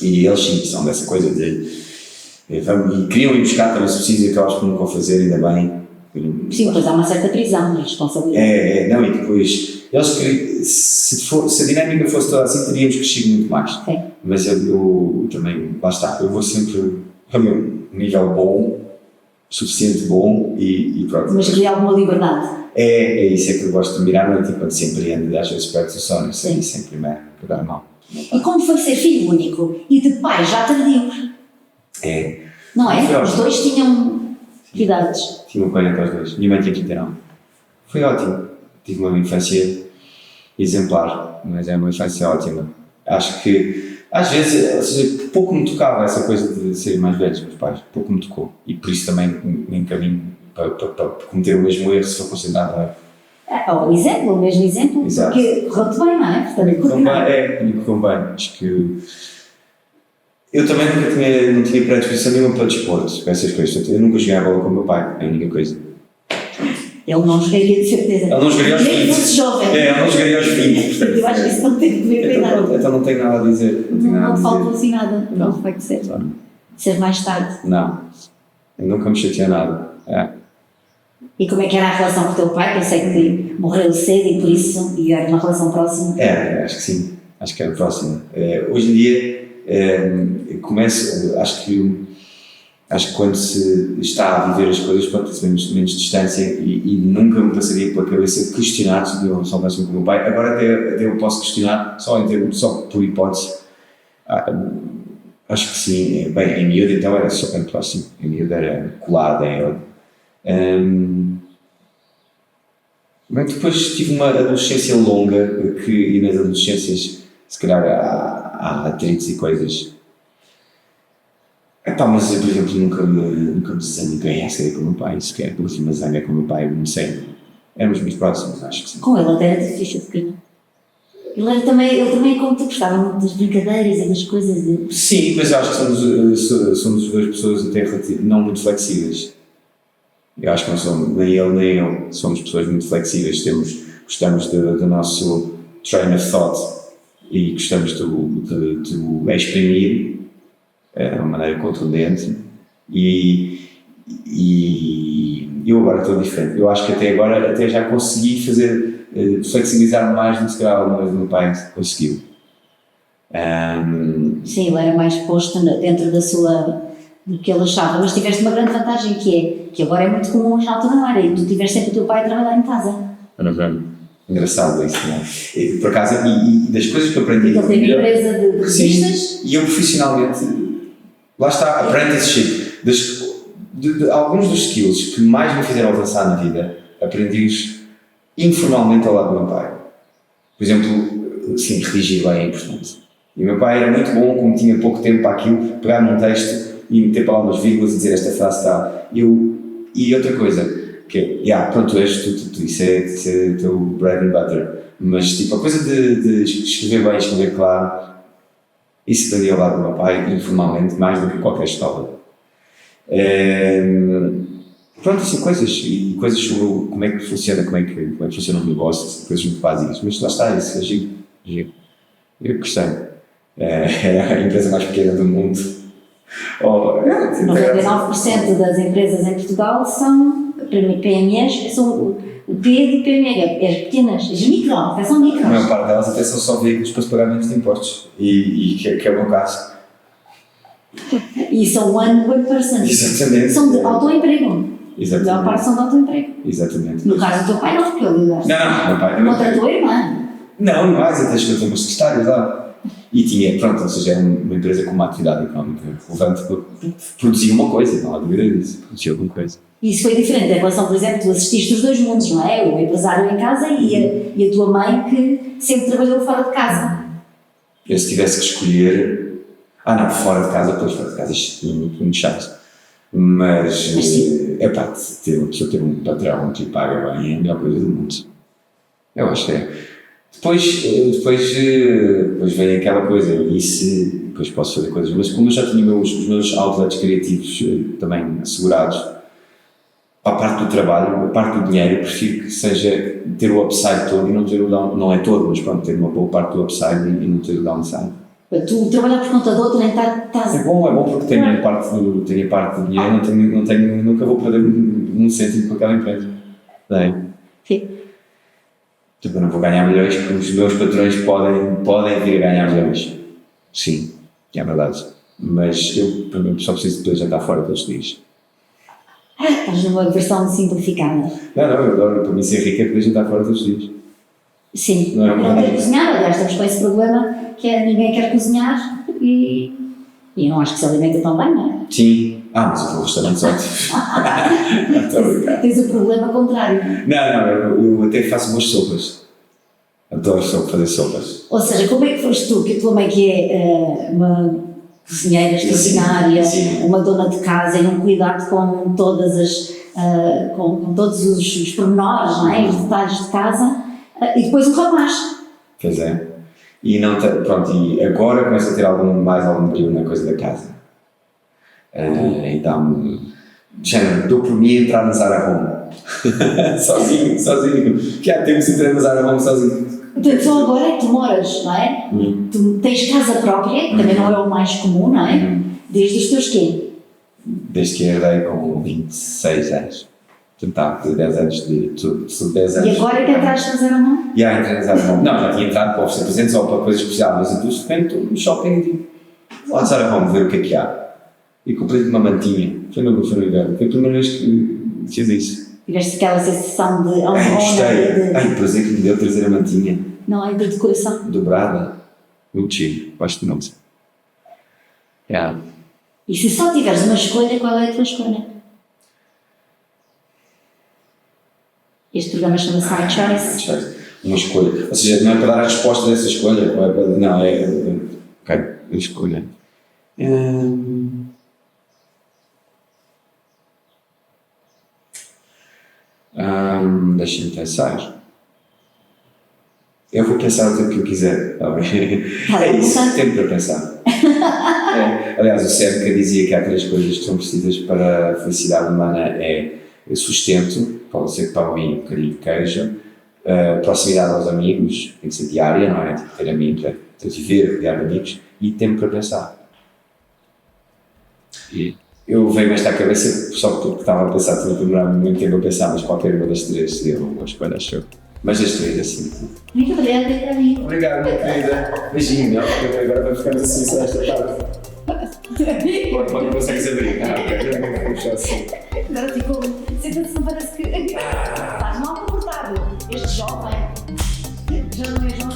E eles sim são dessa coisa e queriam ir buscar também subsídios que eu acho que nunca vão fazer, ainda bem. Sim, pois há uma certa prisão e responsabilidade. Não, e depois, se a dinâmica fosse toda assim, teríamos crescido muito mais. Sim. Mas eu também, lá está, eu vou sempre para o meu nível bom, suficiente bom e pronto. Mas queria alguma liberdade. É isso que eu gosto de mirar, não é tipo quando se empreende, às vezes perde o sonho, isso em primeiro, para dar a mão. E como foi ser filho único e de pai já tardios? É. Não é? Os 2 tinham Que idades? Tinha 40 aos 2. Minha mãe tinha 39. Foi ótimo. Tive uma infância exemplar, mas é uma infância ótima. Acho que, às vezes, ou seja, pouco me tocava essa coisa de serem mais velhos, meus pais. Pouco me tocou. E por isso também me encaminho para cometer o mesmo erro se for concentrado. O mesmo exemplo, Exato. porque correu-te bem, não é? Portanto, Me correu bem. Acho que eu também nunca não tinha predisposição nenhuma para desporto, para essas coisas. Eu nunca joguei a bola com o meu pai, é a única coisa. Ele não jogaria de certeza. Ele não jogaria aos 20. Nem que fosse jovem. Ele não jogaria aos 20. Eu acho que isso não tem que ver com nada. Então não tenho nada a dizer. Não falta assim nada, pelo facto de ser mais tarde. Não. Eu nunca me chateei nada. E como é que era a relação com o teu pai? Que eu sei que morreu cedo e por isso, e era uma relação próxima. Acho que sim. Acho que era próxima. Hoje em dia, acho que quando se está a viver as coisas pode ter menos distância e nunca me passaria pela cabeça questionar se eu só próximo com o meu pai. Agora até eu posso questionar, só por hipótese. Acho que sim. Bem, em miúdo então era super próximo. Em miúdo era colado em ele. Bem, depois tive uma adolescência longa e nas adolescências se calhar há atritos e coisas. Mas eu, por exemplo, nunca me zanguei a sair com o meu pai, sequer por uma zanga com o meu pai, não sei. Éramos muito próximos, acho que sim. Com ele até era difícil de pequeno. Ele também como tu, gostava muito das brincadeiras e das coisas de... Sim, mas eu acho que somos duas pessoas até não muito flexíveis. Eu acho que não somos, nem ele nem eu, somos pessoas muito flexíveis, gostamos do nosso train of thought e gostamos de exprimir de uma maneira contundente e eu agora estou diferente. Eu acho que até agora já consegui flexibilizar mais do que se calhar alguma vez o meu pai conseguiu. Sim, ele era mais posto dentro do que ele achava, mas tiveste uma grande vantagem que agora é muito comum na altura não era, e tu tiveste sempre o teu pai a trabalhar em casa. Engraçado isso, não é? Por acaso, e das coisas que eu aprendi... Ele tem uma empresa de revistas. Sim, e eu profissionalmente, lá está, apprenticeship, de alguns dos skills que mais me fizeram avançar na vida, aprendi-os informalmente ao lado do meu pai. Por exemplo, sim, redigir bem é importante. E o meu pai era muito bom, como tinha pouco tempo para aquilo, pegar num texto e meter para lá umas vírgulas e dizer esta frase está. E outra coisa, que pronto, isso é o teu bread and butter, mas tipo, a coisa de escrever bem, escrever claro, isso aprendi ao lado do meu pai, informalmente, mais do que qualquer escola. Pronto, assim, coisas sobre como é que funciona, como é que funciona o negócio, coisas muito básicas, mas lá está, isso é giro. Eu gostei. É a empresa mais pequena do mundo. 99% das empresas em Portugal são PMEs, são o P de PME, as pequenas, as micro, são micros. A maior parte delas até são só veículos para se pagar menos de impostos, e que é o meu caso. E são one person. Exatamente. São de autoemprego. Exatamente. A maior parte são de autoemprego. Exatamente. No caso do teu pai não, porque ele não, meu pai não. Contratou a irmã. Não, mais, até chegou a ter uma secretária lá. E tinha, pronto, ou seja, era uma empresa com uma atividade económica relevante, produzia uma coisa, não há dúvida disso, produzia alguma coisa. E isso foi diferente da relação, por exemplo, tu assististe os dois mundos, não é? O empresário em casa e a tua mãe que sempre trabalhou fora de casa. Eu se tivesse que escolher... fora de casa, pois fora de casa, isto é muito chato. Mas uma pessoa ter um patrão que lhe paga bem é a melhor coisa do mundo. Eu acho que é. Depois vem aquela coisa, depois posso fazer coisas, mas como eu já tinha os meus outlets criativos também assegurados, para a parte do trabalho, a parte do dinheiro, eu prefiro que seja ter o upside todo e não ter o down, não é todo, mas pronto, ter uma boa parte do upside e não ter o downside. Tu trabalhar por conta do outro, nem estás... É bom porque tenho a parte do dinheiro, nunca vou perder um cêntimo com aquela empresa. Sim. Tipo, eu não vou ganhar milhões porque os meus patrões podem vir a ganhar milhões. Sim, é verdade. Mas eu, para mim, só preciso de poder jantar fora todos os dias. Estás numa versão simplificada. Não, eu adoro, para mim ser rico é poder jantar fora todos os dias. Sim, não ter cozinhado, aliás, estamos com esse problema que é ninguém quer cozinhar e E eu não acho que se alimenta tão bem, não é? Sim. Mas eu vou restaurantes ótimos. Não estou a brincar. Tens o problema contrário. Não, eu até faço boas sopas. Adoro fazer sopas. Ou seja, como é que foste tu, que a tua mãe que é uma cozinheira extraordinária, Sim. uma dona de casa e um cuidado com todas as, com todos os pormenores, não é? Os detalhes de casa, e depois o rapaz. Pois é. E, pronto, e agora começo a ter mais algum brilho na coisa da casa. Então, dou por mim a entrar na Zara Home. sozinho. Que há tempos entrei na Zara Home sozinho. Portanto, só agora é que tu moras, não é? Tu tens casa própria, que também não é o mais comum, não é? Desde os teus quê? Desde que herdei com 26 anos. Portanto, de 10 anos de 10 anos. E agora é que entraste na Zara Home? Entrei na Zara Home. Não, já tinha entrado para oferecer presentes ou para coisa especial, mas eu de repente estou no shopping e digo: vou à Zara Home ver o que há. E comprei uma mantinha. Foi no inverno. Foi a primeira vez que fiz isso. Tiveste aquela sensação de gostei. O prazer que me deu trazer a mantinha. Não, é de decoração. Dobrada. Muito chique. Gosto do nome. E se só tiveres uma escolha, qual é a tua escolha? Este programa chama-se My Choice. Uma escolha. Ou seja, não é para dar a resposta dessa escolha. Não, ok, a escolha. Deixa-me pensar. Eu vou pensar o tempo que eu quiser. É isso, tempo para pensar. Aliás, o Seneca dizia que há 3 coisas que são precisas para a felicidade humana: é sustento, pode ser pão e um bocadinho de queijo, proximidade aos amigos, tem que ser diária, não é? Tem que ter amigos, tem que viver, rodear de amigos, e tempo para pensar. Eu veio-me esta à cabeça só porque estava a pensar, tinha que demorar muito tempo a pensar, mas qualquer uma das 3 seria uma boa escolha, acho eu. Mas as 3, assim. Muito obrigada, amigo. Obrigado, minha querida. Beijinho, não? Agora vamos ficar assim só esta tarde. Quando consegues abrir. Já não vou puxar assim. Agora ficou. Senta-se, não parece que. Estás mal comportado. Este jovem já não é jovem.